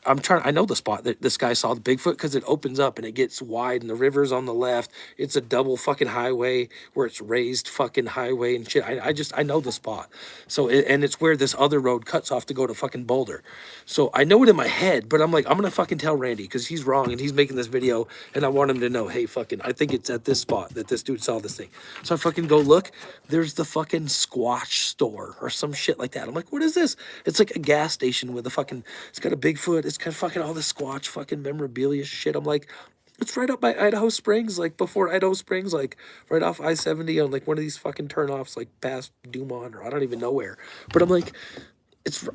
I know the spot that this guy saw the Bigfoot, because it opens up and it gets wide and the river's on the left. It's a double fucking highway where it's raised fucking highway and shit. I know the spot. So, and it's where this other road cuts off to go to fucking Boulder. So I know it in my head, but I'm like, I'm going to fucking tell Randy because he's wrong and he's making this video and I want him to know, hey, fucking, I think it's at this spot that this dude saw this thing. So I fucking go look, there's the fucking Squatch store or some shit like that. I'm like, what is this? It's like a gas station with a fucking, it's got a Bigfoot. It's kind of fucking all this Squatch fucking memorabilia shit. I'm like, it's right up by Idaho Springs, like before Idaho Springs, like right off I-70 on like one of these fucking turnoffs, like past Dumont or I don't even know where. But I'm like,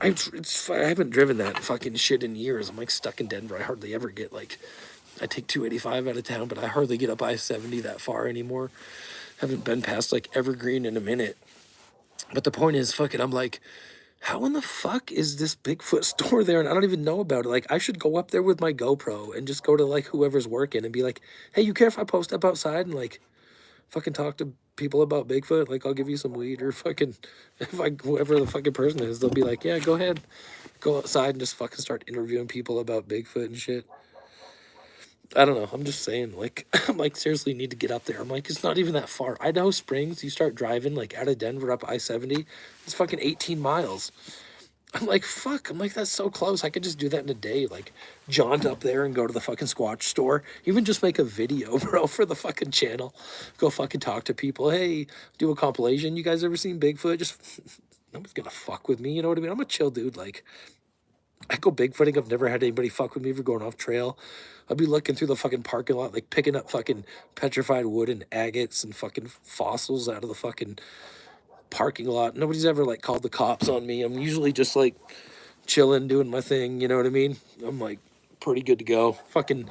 I haven't driven that fucking shit in years. I'm like stuck in Denver. I hardly ever get like, I take 285 out of town, but I hardly get up I-70 that far anymore. Haven't been past like Evergreen in a minute. But the point is, fucking, I'm like, how in the fuck is this Bigfoot store there? And I don't even know about it. Like, I should go up there with my GoPro and just go to like whoever's working and be like, hey, you care if I post up outside and like fucking talk to people about Bigfoot? Like, I'll give you some weed, or fucking, whoever the fucking person is, they'll be like, yeah, go ahead. Go outside and just fucking start interviewing people about Bigfoot and shit. I don't know. I'm just saying, like, I'm like, seriously need to get up there. I'm like, it's not even that far. Idaho Springs, you start driving, like, out of Denver up I-70, it's fucking 18 miles. I'm like, fuck. I'm like, that's so close. I could just do that in a day. Like, jaunt up there and go to the fucking Squatch store. Even just make a video, bro, for the fucking channel. Go fucking talk to people. Hey, do a compilation. You guys ever seen Bigfoot? Just, nobody's gonna fuck with me. You know what I mean? I'm a chill dude. Like, I go bigfooting. I've never had anybody fuck with me for going off trail. I'll be looking through the fucking parking lot, like picking up fucking petrified wood and agates and fucking fossils out of the fucking parking lot. Nobody's ever like called the cops on me. I'm usually just like chilling, doing my thing. You know what I mean? I'm like pretty good to go. Fucking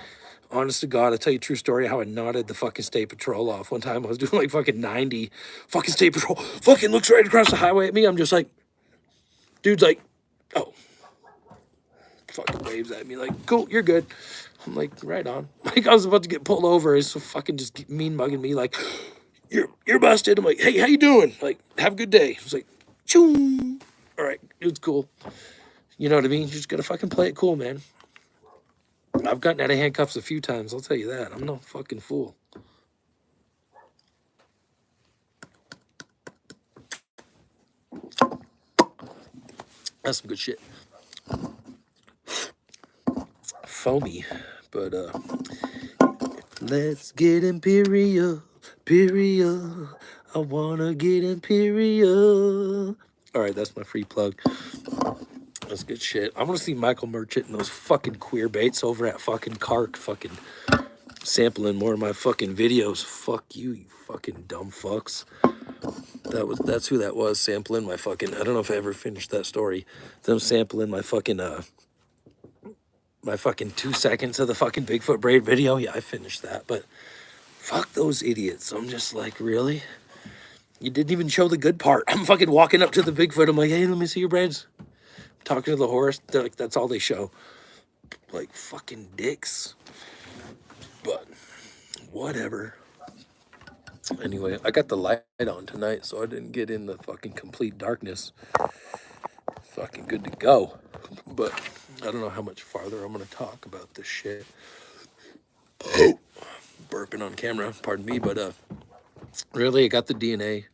honest to God, I'll tell you a true story how I nodded the fucking state patrol off. One time I was doing like fucking 90. Fucking state patrol fucking looks right across the highway at me. I'm just like, dude's like, oh. Fucking waves at me like, cool, you're good. I'm like, right on. Like, I was about to get pulled over. He's so fucking just mean mugging me like, you're busted. I'm like, hey, how you doing? Like, have a good day. I was like, choo. All right, it's cool. You know what I mean? You just gotta fucking play it cool, man. I've gotten out of handcuffs a few times, I'll tell you that. I'm no fucking fool. That's some good shit. Foamy, but let's get imperial, imperial. I wanna get imperial. All right, that's my free plug. That's good shit. I want to see Michael Merchant and those fucking queer baits over at fucking Kark fucking sampling more of my fucking videos. Fuck you, you fucking dumb fucks. That's who that was, sampling my fucking, I don't know if I ever finished that story. Them sampling my fucking 2 seconds of the fucking Bigfoot braid video. Yeah, I finished that, but fuck those idiots. I'm just like, really? You didn't even show the good part. I'm fucking walking up to the Bigfoot. I'm like, hey, let me see your braids. Talking to the horse. They're like, that's all they show. Like, fucking dicks. But, whatever. Anyway, I got the light on tonight, so I didn't get in the fucking complete darkness. Fucking good to go. But, I don't know how much farther I'm going to talk about this shit. Oh, burping on camera. Pardon me, but, really, I got the DNA.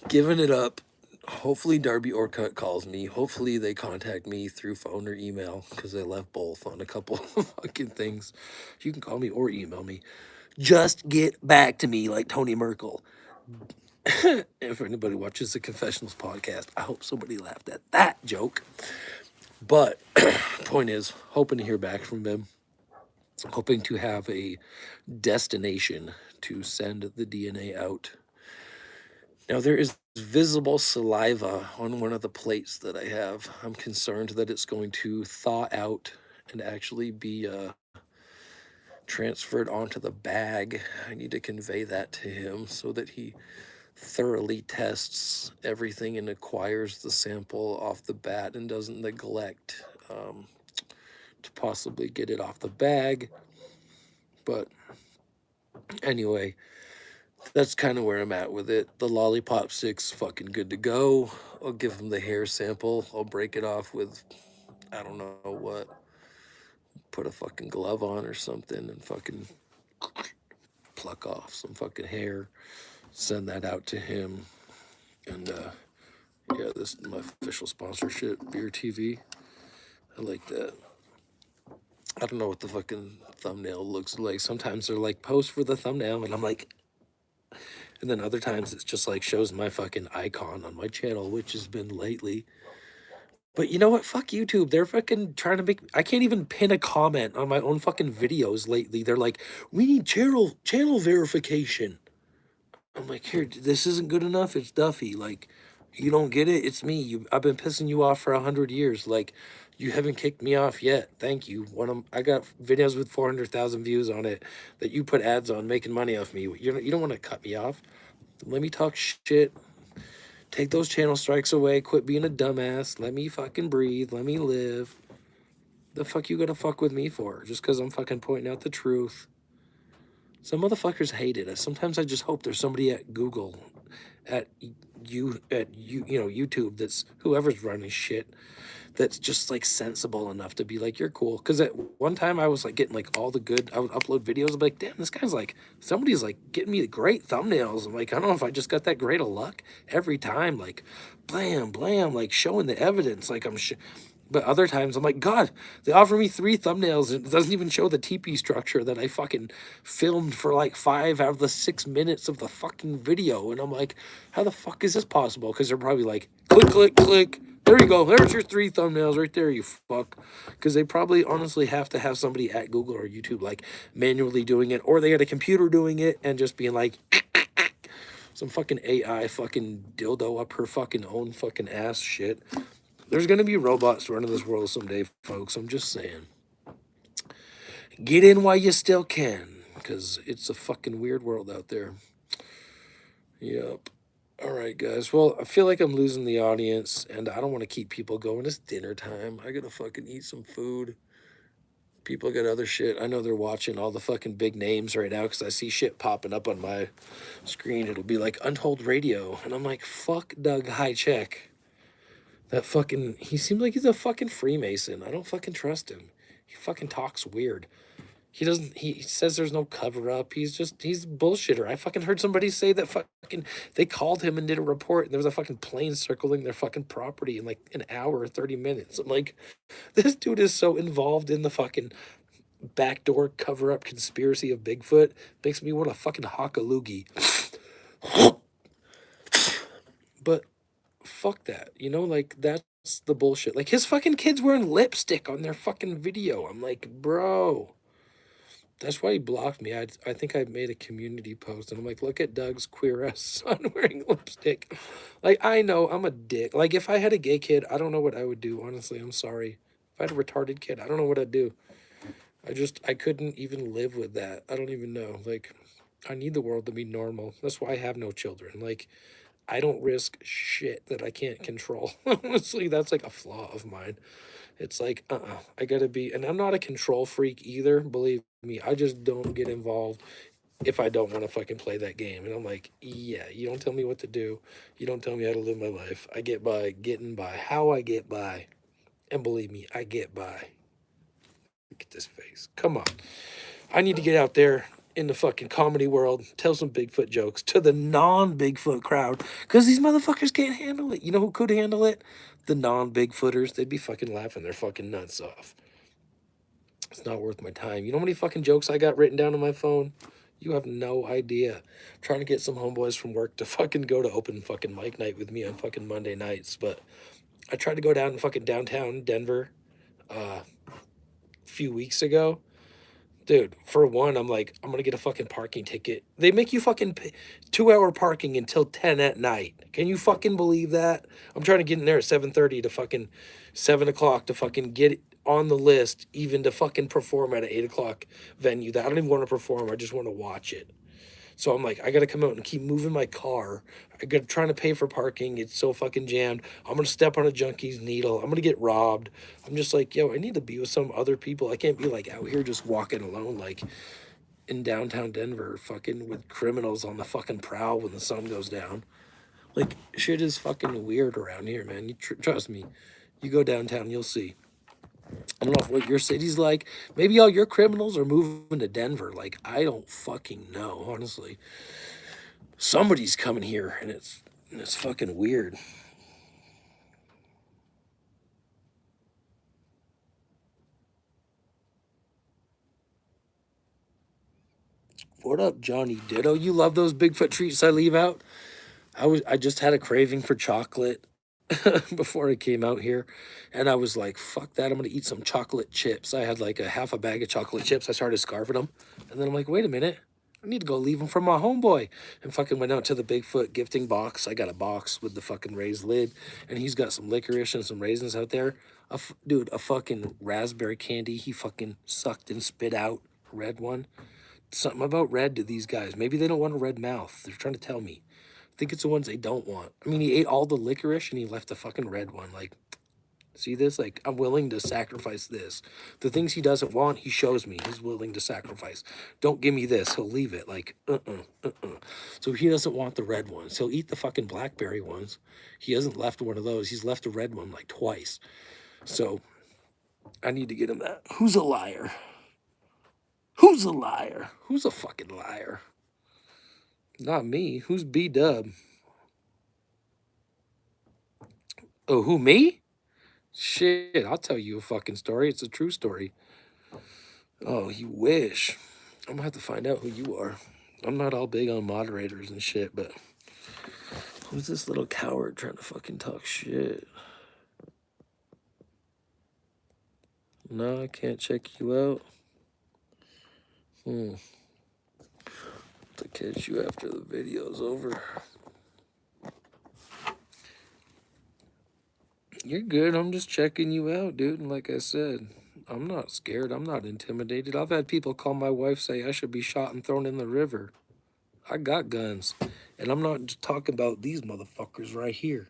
Giving it up. Hopefully Darby Orkutt calls me. Hopefully they contact me through phone or email, because they left both on a couple of fucking things. You can call me or email me. Just get back to me like Tony Merkel. If anybody watches the Confessionals podcast, I hope somebody laughed at that joke. But point is, hoping to hear back from them. Hoping to have a destination to send the DNA out. Now, there is visible saliva on one of the plates that I have. I'm concerned that it's going to thaw out and actually be transferred onto the bag. I need to convey that to him so that he thoroughly tests everything and acquires the sample off the bat and doesn't neglect to possibly get it off the bag. But anyway, that's kind of where I'm at with it. The lollipop stick's fucking good to go. I'll give him the hair sample. I'll break it off with, I don't know what. Put a fucking glove on or something and fucking pluck off some fucking hair. Send that out to him. And, yeah, this is my official sponsorship, Beer TV. I like that. I don't know what the fucking thumbnail looks like. Sometimes they're like, post for the thumbnail. And I'm like, and then other times it's just like shows my fucking icon on my channel, which has been lately. But you know what? Fuck YouTube. They're fucking trying to make... I can't even pin a comment on my own fucking videos lately. They're like, we need channel verification. I'm like, here, this isn't good enough. It's Duffy. Like, you don't get it? It's me. I've been pissing you off for 100 years. Like, you haven't kicked me off yet. Thank you. I got videos with 400,000 views on it that you put ads on making money off me. You don't want to cut me off. Let me talk shit. Take those channel strikes away. Quit being a dumbass. Let me fucking breathe. Let me live. The fuck you gonna fuck with me for? Just because I'm fucking pointing out the truth. Some motherfuckers hate it. Sometimes I just hope there's somebody at Google, YouTube, that's whoever's running shit, that's just like sensible enough to be like, you're cool. Because at one time I was like getting like all the good, I would upload videos. I'm like, damn, this guy's like, somebody's like getting me great thumbnails. I'm like, I don't know if I just got that great of luck every time, like blam, blam, like showing the evidence. Like but other times I'm like, God, they offer me 3 thumbnails and it doesn't even show the TP structure that I fucking filmed for like 5 out of the 6 minutes of the fucking video. And I'm like, how the fuck is this possible? Because they're probably like, click, click, click. There you go. There's your 3 thumbnails right there, you fuck. Because they probably honestly have to have somebody at Google or YouTube like manually doing it. Or they got a computer doing it and just being like, some fucking AI fucking dildo up her fucking own fucking ass shit. There's going to be robots running this world someday, folks. I'm just saying. Get in while you still can, because it's a fucking weird world out there. Yep. All right, guys. Well, I feel like I'm losing the audience, and I don't want to keep people going. It's dinner time. I got to fucking eat some food. People got other shit. I know they're watching all the fucking big names right now, because I see shit popping up on my screen. It'll be like Untold Radio, and I'm like, fuck Doug Highcheck. That fucking, he seems like he's a fucking Freemason. I don't fucking trust him. He fucking talks weird. He says there's no cover up. He's a bullshitter. I fucking heard somebody say that fucking, they called him and did a report and there was a fucking plane circling their fucking property in like an hour or 30 minutes. I'm like, this dude is so involved in the fucking backdoor cover up conspiracy of Bigfoot. Makes me want to fucking hawk a loogie. But fuck that. You know, like that's the bullshit. Like his fucking kids wearing lipstick on their fucking video. I'm like, bro. That's why he blocked me. I think I made a community post and I'm like, look at Doug's queer ass son wearing lipstick. Like, I know I'm a dick. Like, if I had a gay kid, I don't know what I would do. Honestly, I'm sorry. If I had a retarded kid, I don't know what I'd do. I couldn't even live with that. I don't even know. Like, I need the world to be normal. That's why I have no children. Like, I don't risk shit that I can't control. Honestly, that's like a flaw of mine. It's like, I gotta be, and I'm not a control freak either, believe me. I just don't get involved if I don't want to fucking play that game. And I'm like, yeah, you don't tell me what to do. You don't tell me how to live my life. I get by getting by. How I get by. And believe me, I get by. Look at this face. Come on. I need to get out there in the fucking comedy world, tell some Bigfoot jokes to the non-Bigfoot crowd, because these motherfuckers can't handle it. You know who could handle it? The non-Bigfooters. They'd be fucking laughing their fucking nuts off. It's not worth my time. You know how many fucking jokes I got written down on my phone? You have no idea. I'm trying to get some homeboys from work to fucking go to open fucking mic night with me on fucking Monday nights, but I tried to go down to fucking downtown Denver a few weeks ago. Dude, for one, I'm like, I'm gonna get a fucking parking ticket. They make you fucking pay 2 hour parking until 10 at night. Can you fucking believe that? I'm trying to get in there at 7:30 to fucking 7 o'clock to fucking get on the list, even to fucking perform at an 8 o'clock venue that I don't even want to perform. I just want to watch it. So I'm like, I gotta come out and keep moving my car. I got trying to pay for parking. It's so fucking jammed. I'm gonna step on a junkie's needle. I'm gonna get robbed. I'm just like, yo, I need to be with some other people. I can't be like out here just walking alone, like in downtown Denver, fucking with criminals on the fucking prowl when the sun goes down. Like shit is fucking weird around here, man. You trust me. You go downtown, you'll see. I don't know what your city's like. Maybe all your criminals are moving to Denver. Like, I don't fucking know, honestly. Somebody's coming here, and it's fucking weird. What up, Johnny Ditto? You love those Bigfoot treats I leave out? I just had a craving for chocolate before I came out here, and I was like, fuck that, I'm gonna eat some chocolate chips. I had like a half a bag of chocolate chips. I started scarfing them, and then I'm like, wait a minute, I need to go leave them for my homeboy. And fucking went out to the Bigfoot gifting box. I got a box with the fucking raised lid, and he's got some licorice and some raisins out there. Dude, a fucking raspberry candy he fucking sucked and spit out. Red one. Something about red to these guys. Maybe they don't want a red mouth. They're trying to tell me. I think it's the ones they don't want. I mean, he ate all the licorice and he left the fucking red one. Like, see this? Like, I'm willing to sacrifice this. The things he doesn't want, he shows me. He's willing to sacrifice. Don't give me this. He'll leave it. Like, So he doesn't want the red ones. He'll eat the fucking blackberry ones. He hasn't left one of those. He's left a red one like twice. So I need to get him that. Who's a liar? Who's a liar? Who's a fucking liar? Not me. Who's B-Dub? Oh, who, me? Shit, I'll tell you a fucking story. It's a true story. Oh, you wish. I'm gonna have to find out who you are. I'm not all big on moderators and shit, but who's this little coward trying to fucking talk shit? No, I can't check you out. To catch you after the video's over. You're good. I'm just checking you out, dude. And like I said, I'm not scared. I'm not intimidated. I've had people call my wife say I should be shot and thrown in the river. I got guns. And I'm not just talking about these motherfuckers right here.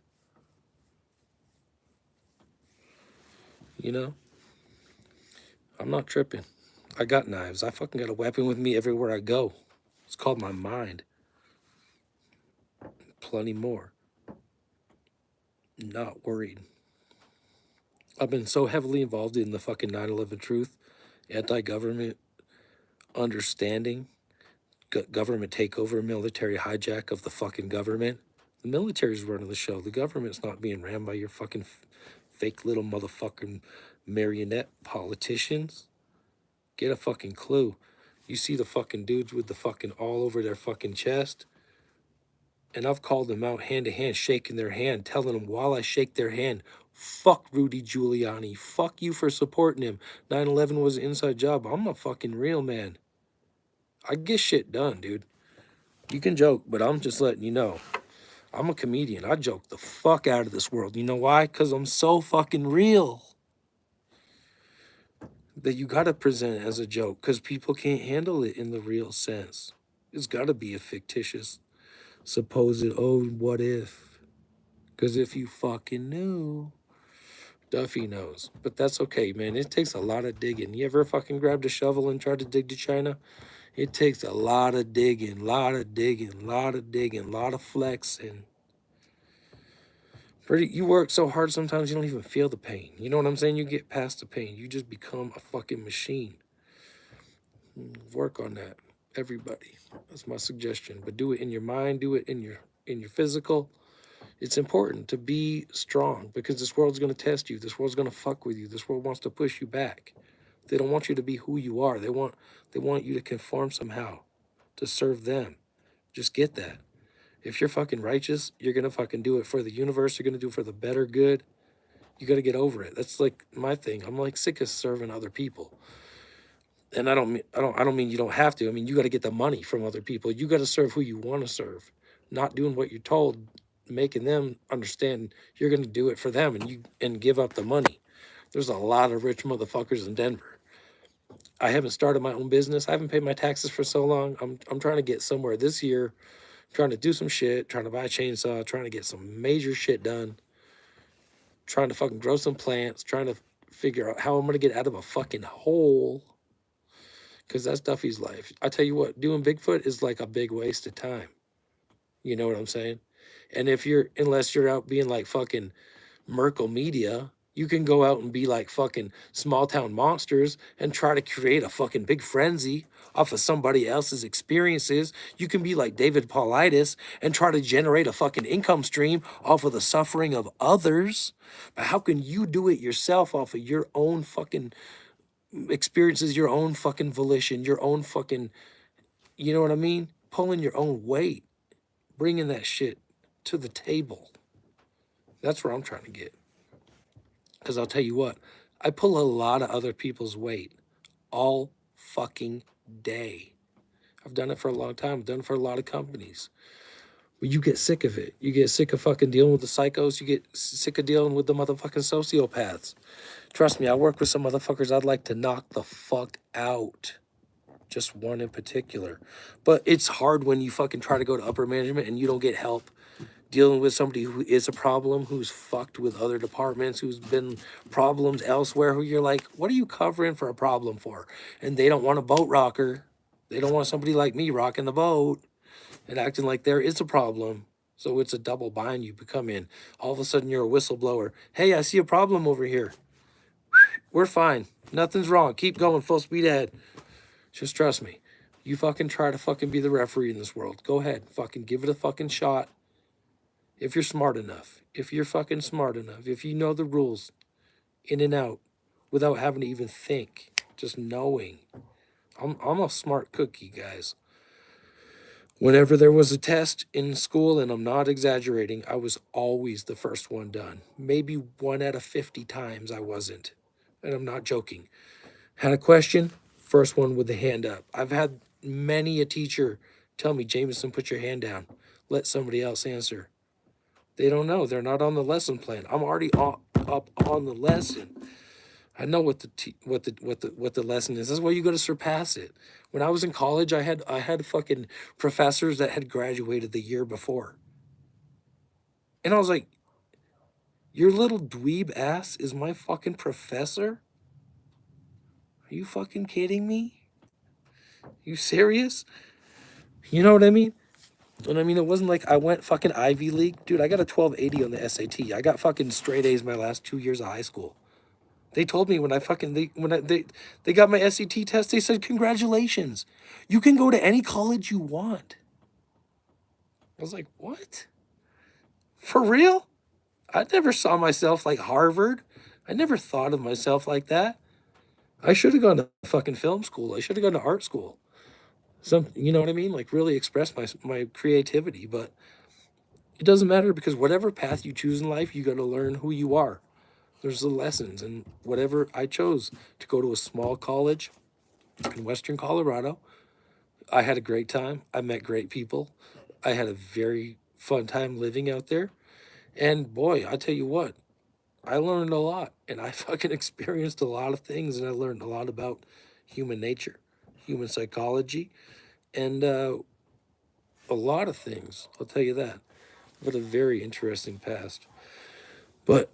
You know? I'm not tripping. I got knives. I fucking got a weapon with me everywhere I go. It's called my mind. Plenty more. Not worried. I've been so heavily involved in the fucking 9/11 truth, anti-government understanding, government takeover, military hijack of the fucking government. The military's running the show. The government's not being ran by your fucking fake little motherfucking marionette politicians. Get a fucking clue. You see the fucking dudes with the fucking all over their fucking chest, And I've called them out hand to hand, shaking their hand, telling them while I shake their hand, fuck Rudy Giuliani. Fuck you for supporting him. 9/11 was an inside job. I'm a fucking real man. I get shit done, dude. You can joke, but I'm just letting you know. I'm a comedian. I joke the fuck out of this world. You know why? Because I'm so fucking real. That you got to present as a joke because people can't handle it in the real sense. It's got to be a fictitious, supposed, oh, what if? Because if you fucking knew, Duffy knows. But that's okay, man. It takes a lot of digging. You ever fucking grabbed a shovel and tried to dig to China? It takes a lot of digging, lot of digging, lot of digging, lot of flexing. You work so hard sometimes you don't even feel the pain. You know what I'm saying? You get past the pain. You just become a fucking machine. Work on that, everybody. That's my suggestion. But do it in your mind. Do it in your physical. It's important to be strong because this world's going to test you. This world's going to fuck with you. This world wants to push you back. They don't want you to be who you are. They want you to conform somehow to serve them. Just get that. If you're fucking righteous, you're going to fucking do it for the universe. You're going to do it for the better good. You got to get over it. That's like my thing. I'm like sick of serving other people. And I don't mean you don't have to. I mean, you got to get the money from other people. You got to serve who you want to serve. Not doing what you're told, making them understand you're going to do it for them and give up the money. There's a lot of rich motherfuckers in Denver. I haven't started my own business. I haven't paid my taxes for so long. I'm trying to get somewhere this year. Trying to do some shit, trying to buy a chainsaw, trying to get some major shit done, trying to fucking grow some plants, trying to figure out how I'm going to get out of a fucking hole. Because that's Duffy's life. I tell you what, doing Bigfoot is like a big waste of time. You know what I'm saying? And unless you're out being like fucking Merkel Media, you can go out and be like fucking small town monsters and try to create a fucking big frenzy off of somebody else's experiences. You can be like David Paulides and try to generate a fucking income stream off of the suffering of others. But how can you do it yourself off of your own fucking experiences, your own fucking volition, your own fucking, you know what I mean? Pulling your own weight, bringing that shit to the table. That's where I'm trying to get. Because I'll tell you what, I pull a lot of other people's weight all fucking day. I've done it for a long time. I've done it for a lot of companies. But you get sick of it. You get sick of fucking dealing with the psychos. You get sick of dealing with the motherfucking sociopaths. Trust me, I work with some motherfuckers I'd like to knock the fuck out. Just one in particular. But it's hard when you fucking try to go to upper management and you don't get help dealing with somebody who is a problem, who's fucked with other departments, who's been problems elsewhere, who you're like, what are you covering for a problem for? And they don't want a boat rocker. They don't want somebody like me rocking the boat and acting like there is a problem. So it's a double bind you become in. All of a sudden you're a whistleblower. Hey, I see a problem over here. We're fine. Nothing's wrong. Keep going full speed ahead. Just trust me. You fucking try to fucking be the referee in this world. Go ahead. Fucking give it a fucking shot. If you're smart enough, if you're fucking smart enough, if you know the rules in and out without having to even think, just knowing. I'm a smart cookie, guys. Whenever there was a test in school, and I'm not exaggerating, I was always the first one done. Maybe 1 out of 50 times I wasn't. And I'm not joking. Had a question, first one with the hand up. I've had many a teacher tell me, Jameson, put your hand down. Let somebody else answer. They don't know. They're not on the lesson plan. I'm already up on the lesson. I know what the lesson is. That's why you got to surpass it. When I was in college, I had fucking professors that had graduated the year before, and I was like, "Your little dweeb ass is my fucking professor? Are you fucking kidding me? You serious? You know what I mean?" And I mean, it wasn't like I went fucking Ivy League. Dude, I got a 1280 on the SAT. I got fucking straight A's my last 2 years of high school. They told me when they got my SAT test, they said, congratulations. You can go to any college you want. I was like, what? For real? I never saw myself like Harvard. I never thought of myself like that. I should have gone to fucking film school. I should have gone to art school. You know what I mean? Like really express my creativity, but It doesn't matter because whatever path you choose in life, you got to learn who you are. There's the lessons. And whatever I chose to go to a small college in Western Colorado, I had a great time. I met great people. I had a very fun time living out there. And boy, I tell you what, I learned a lot and I fucking experienced a lot of things and I learned a lot about human nature, human psychology, and a lot of things. I'll tell you that. What a very interesting past. But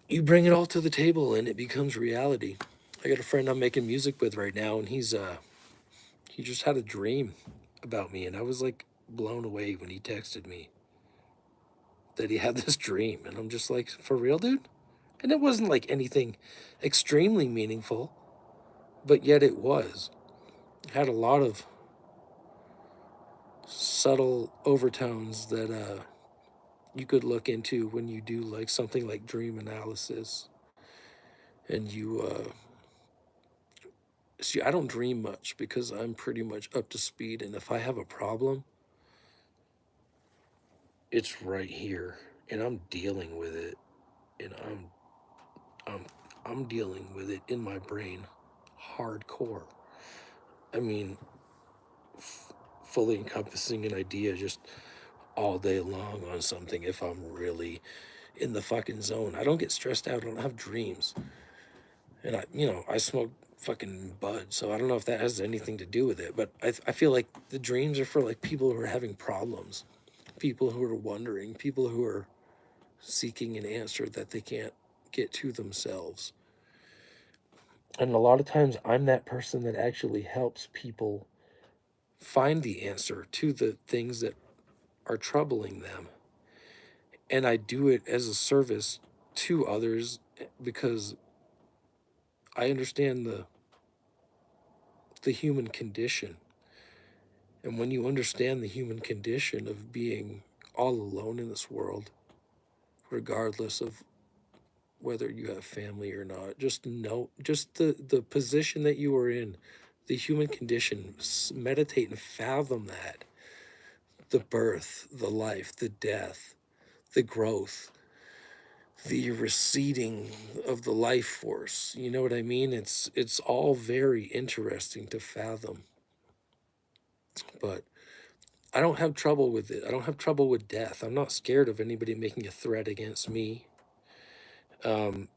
you bring it all to the table and it becomes reality. I got a friend I'm making music with right now and he just had a dream about me and I was like blown away when he texted me that he had this dream and I'm just like, for real, dude? And it wasn't like anything extremely meaningful, but yet it was. It had a lot of subtle overtones that you could look into when you do like something like dream analysis. And you see, I don't dream much because I'm pretty much up to speed. And if I have a problem, it's right here, and I'm dealing with it, and I'm I'm dealing with it in my brain, hardcore. I mean, fully encompassing an idea just all day long on something if I'm really in the fucking zone. I don't get stressed out. I don't have dreams. And I smoke fucking bud, so I don't know if that has anything to do with it. But I feel like the dreams are for like people who are having problems, people who are wondering, people who are seeking an answer that they can't get to themselves. And a lot of times I'm that person that actually helps people find the answer to the things that are troubling them. And I do it as a service to others because I understand the human condition. And when you understand the human condition of being all alone in this world, regardless of whether you have family or not, just know, just the position that you are in, the human condition, meditate and fathom that. The birth, the life, the death, the growth, the receding of the life force. You know what I mean? It's all very interesting to fathom. But I don't have trouble with it. I don't have trouble with death. I'm not scared of anybody making a threat against me. Um,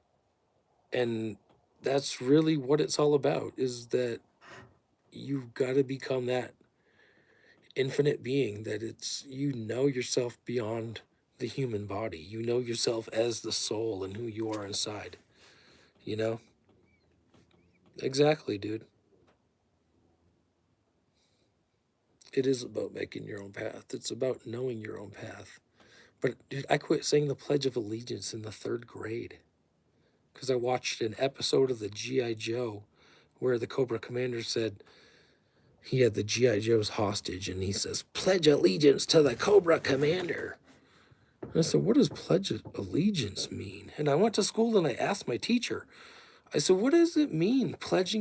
and that's really what it's all about is that you've got to become that infinite being that it's you know yourself beyond the human body. You know yourself as the soul and who you are inside, you know? Exactly, dude. It is about making your own path. It's about knowing your own path. But dude, I quit saying the Pledge of Allegiance in the 3rd grade because I watched an episode of the G.I. Joe where the Cobra Commander said he had the G.I. Joes hostage and he says, Pledge allegiance to the Cobra Commander. And I said, what does Pledge Allegiance mean? And I went to school and I asked my teacher, I said, what does it mean? Pledge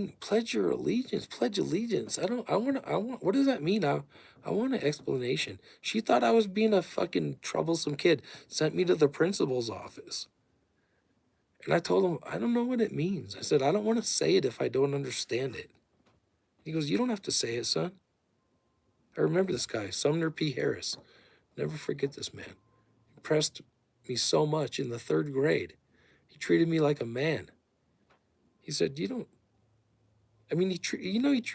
your allegiance, pledge allegiance. What does that mean? I want an explanation. She thought I was being a fucking troublesome kid, sent me to the principal's office. And I told him, I don't know what it means. I said, I don't want to say it if I don't understand it. He goes, you don't have to say it, son. I remember this guy, Sumner P. Harris. Never forget this man. Impressed me so much in the 3rd grade. He treated me like a man. He said, you don't, I mean,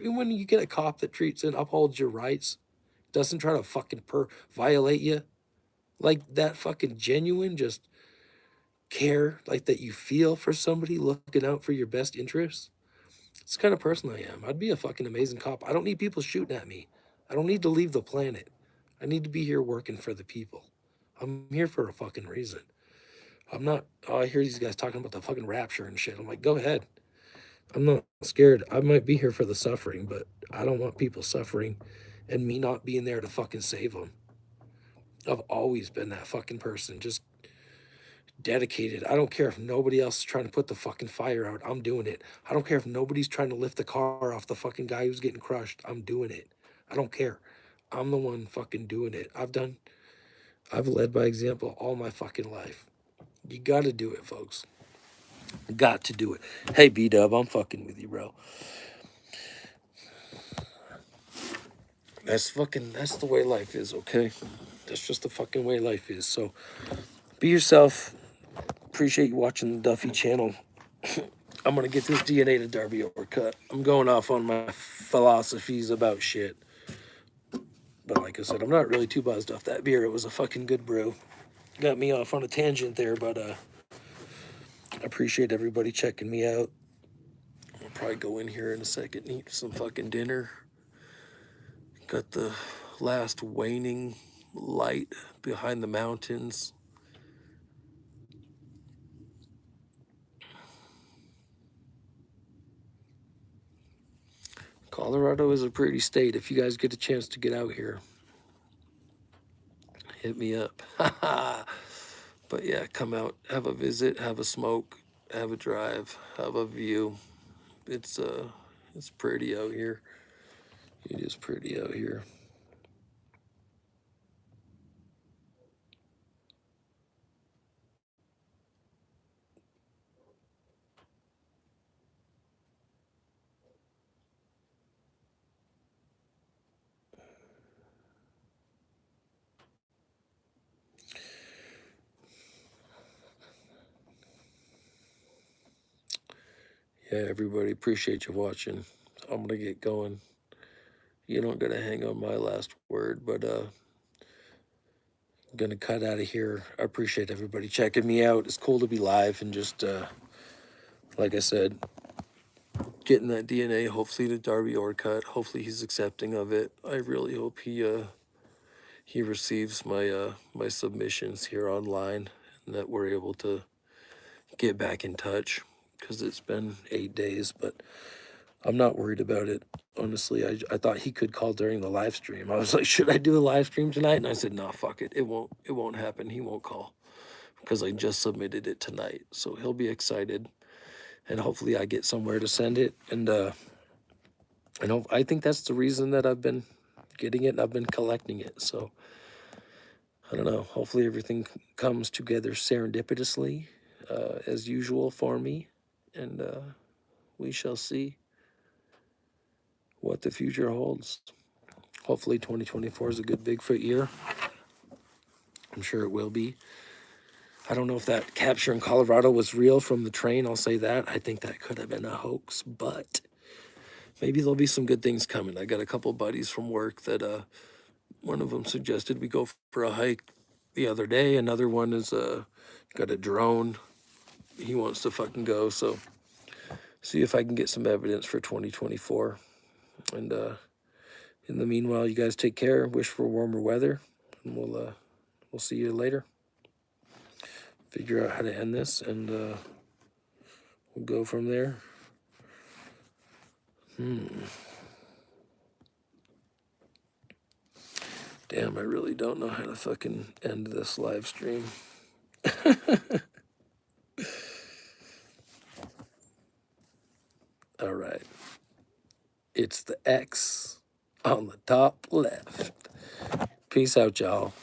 when you get a cop that treats and upholds your rights, doesn't try to fucking violate you, like that fucking genuine, just care, like that you feel for somebody looking out for your best interests. It's the kind of person I am. I'd be a fucking amazing cop. I don't need people shooting at me. I don't need to leave the planet. I need to be here working for the people. I'm here for a fucking reason. I'm not, oh, I hear these guys talking about the fucking rapture and shit. I'm like, go ahead. I'm not scared. I might be here for the suffering, but I don't want people suffering and me not being there to fucking save them. I've always been that fucking person, just dedicated. I don't care if nobody else is trying to put the fucking fire out. I'm doing it. I don't care if nobody's trying to lift the car off the fucking guy who's getting crushed. I'm doing it. I don't care. I'm the one fucking doing it. I've led by example all my fucking life. You got to do it, folks. Got to do it. Hey, B-Dub, I'm fucking with you, bro. That's the way life is, okay? That's just the fucking way life is. So be yourself. Appreciate you watching the Duffy channel. I'm going to get this DNA to Darby Orkutt. I'm going off on my philosophies about shit. But like I said, I'm not really too buzzed off that beer. It was a fucking good brew. Got me off on a tangent there, but I appreciate everybody checking me out. I'll probably go in here in a second and eat some fucking dinner. Got the last waning light behind the mountains. Colorado is a pretty state. If you guys get a chance to get out here, hit me up. But yeah, come out, have a visit, have a smoke, have a drive, have a view. It's pretty out here. It is pretty out here. Yeah, everybody, appreciate you watching. I'm gonna get going. You don't gotta hang on my last word, but I'm gonna cut out of here. I appreciate everybody checking me out. It's cool to be live and just like I said, getting that DNA. Hopefully to Darby Orkutt. Hopefully he's accepting of it. I really hope he receives my my submissions here online and that we're able to get back in touch because it's been 8 days, but I'm not worried about it. Honestly, I thought he could call during the live stream. I was like, should I do a live stream tonight? And I said, nah, fuck it. It won't happen. He won't call because I just submitted it tonight. So he'll be excited and hopefully I get somewhere to send it. And I think that's the reason that I've been getting it and I've been collecting it. So I don't know. Hopefully everything comes together serendipitously as usual for me. And we shall see what the future holds. Hopefully 2024 is a good Bigfoot year. I'm sure it will be. I don't know if that capture in Colorado was real from the train. I'll say that. I think that could have been a hoax, but maybe there'll be some good things coming. I got a couple buddies from work that one of them suggested we go for a hike the other day. Another one is got a drone. He wants to fucking go. So see if I can get some evidence for 2024. And in the meanwhile, you guys take care. Wish for warmer weather, and we'll see you later. Figure out how to end this, and we'll go from there. Damn, I really don't know how to fucking end this live stream. All right. It's the X on the top left. Peace out, y'all.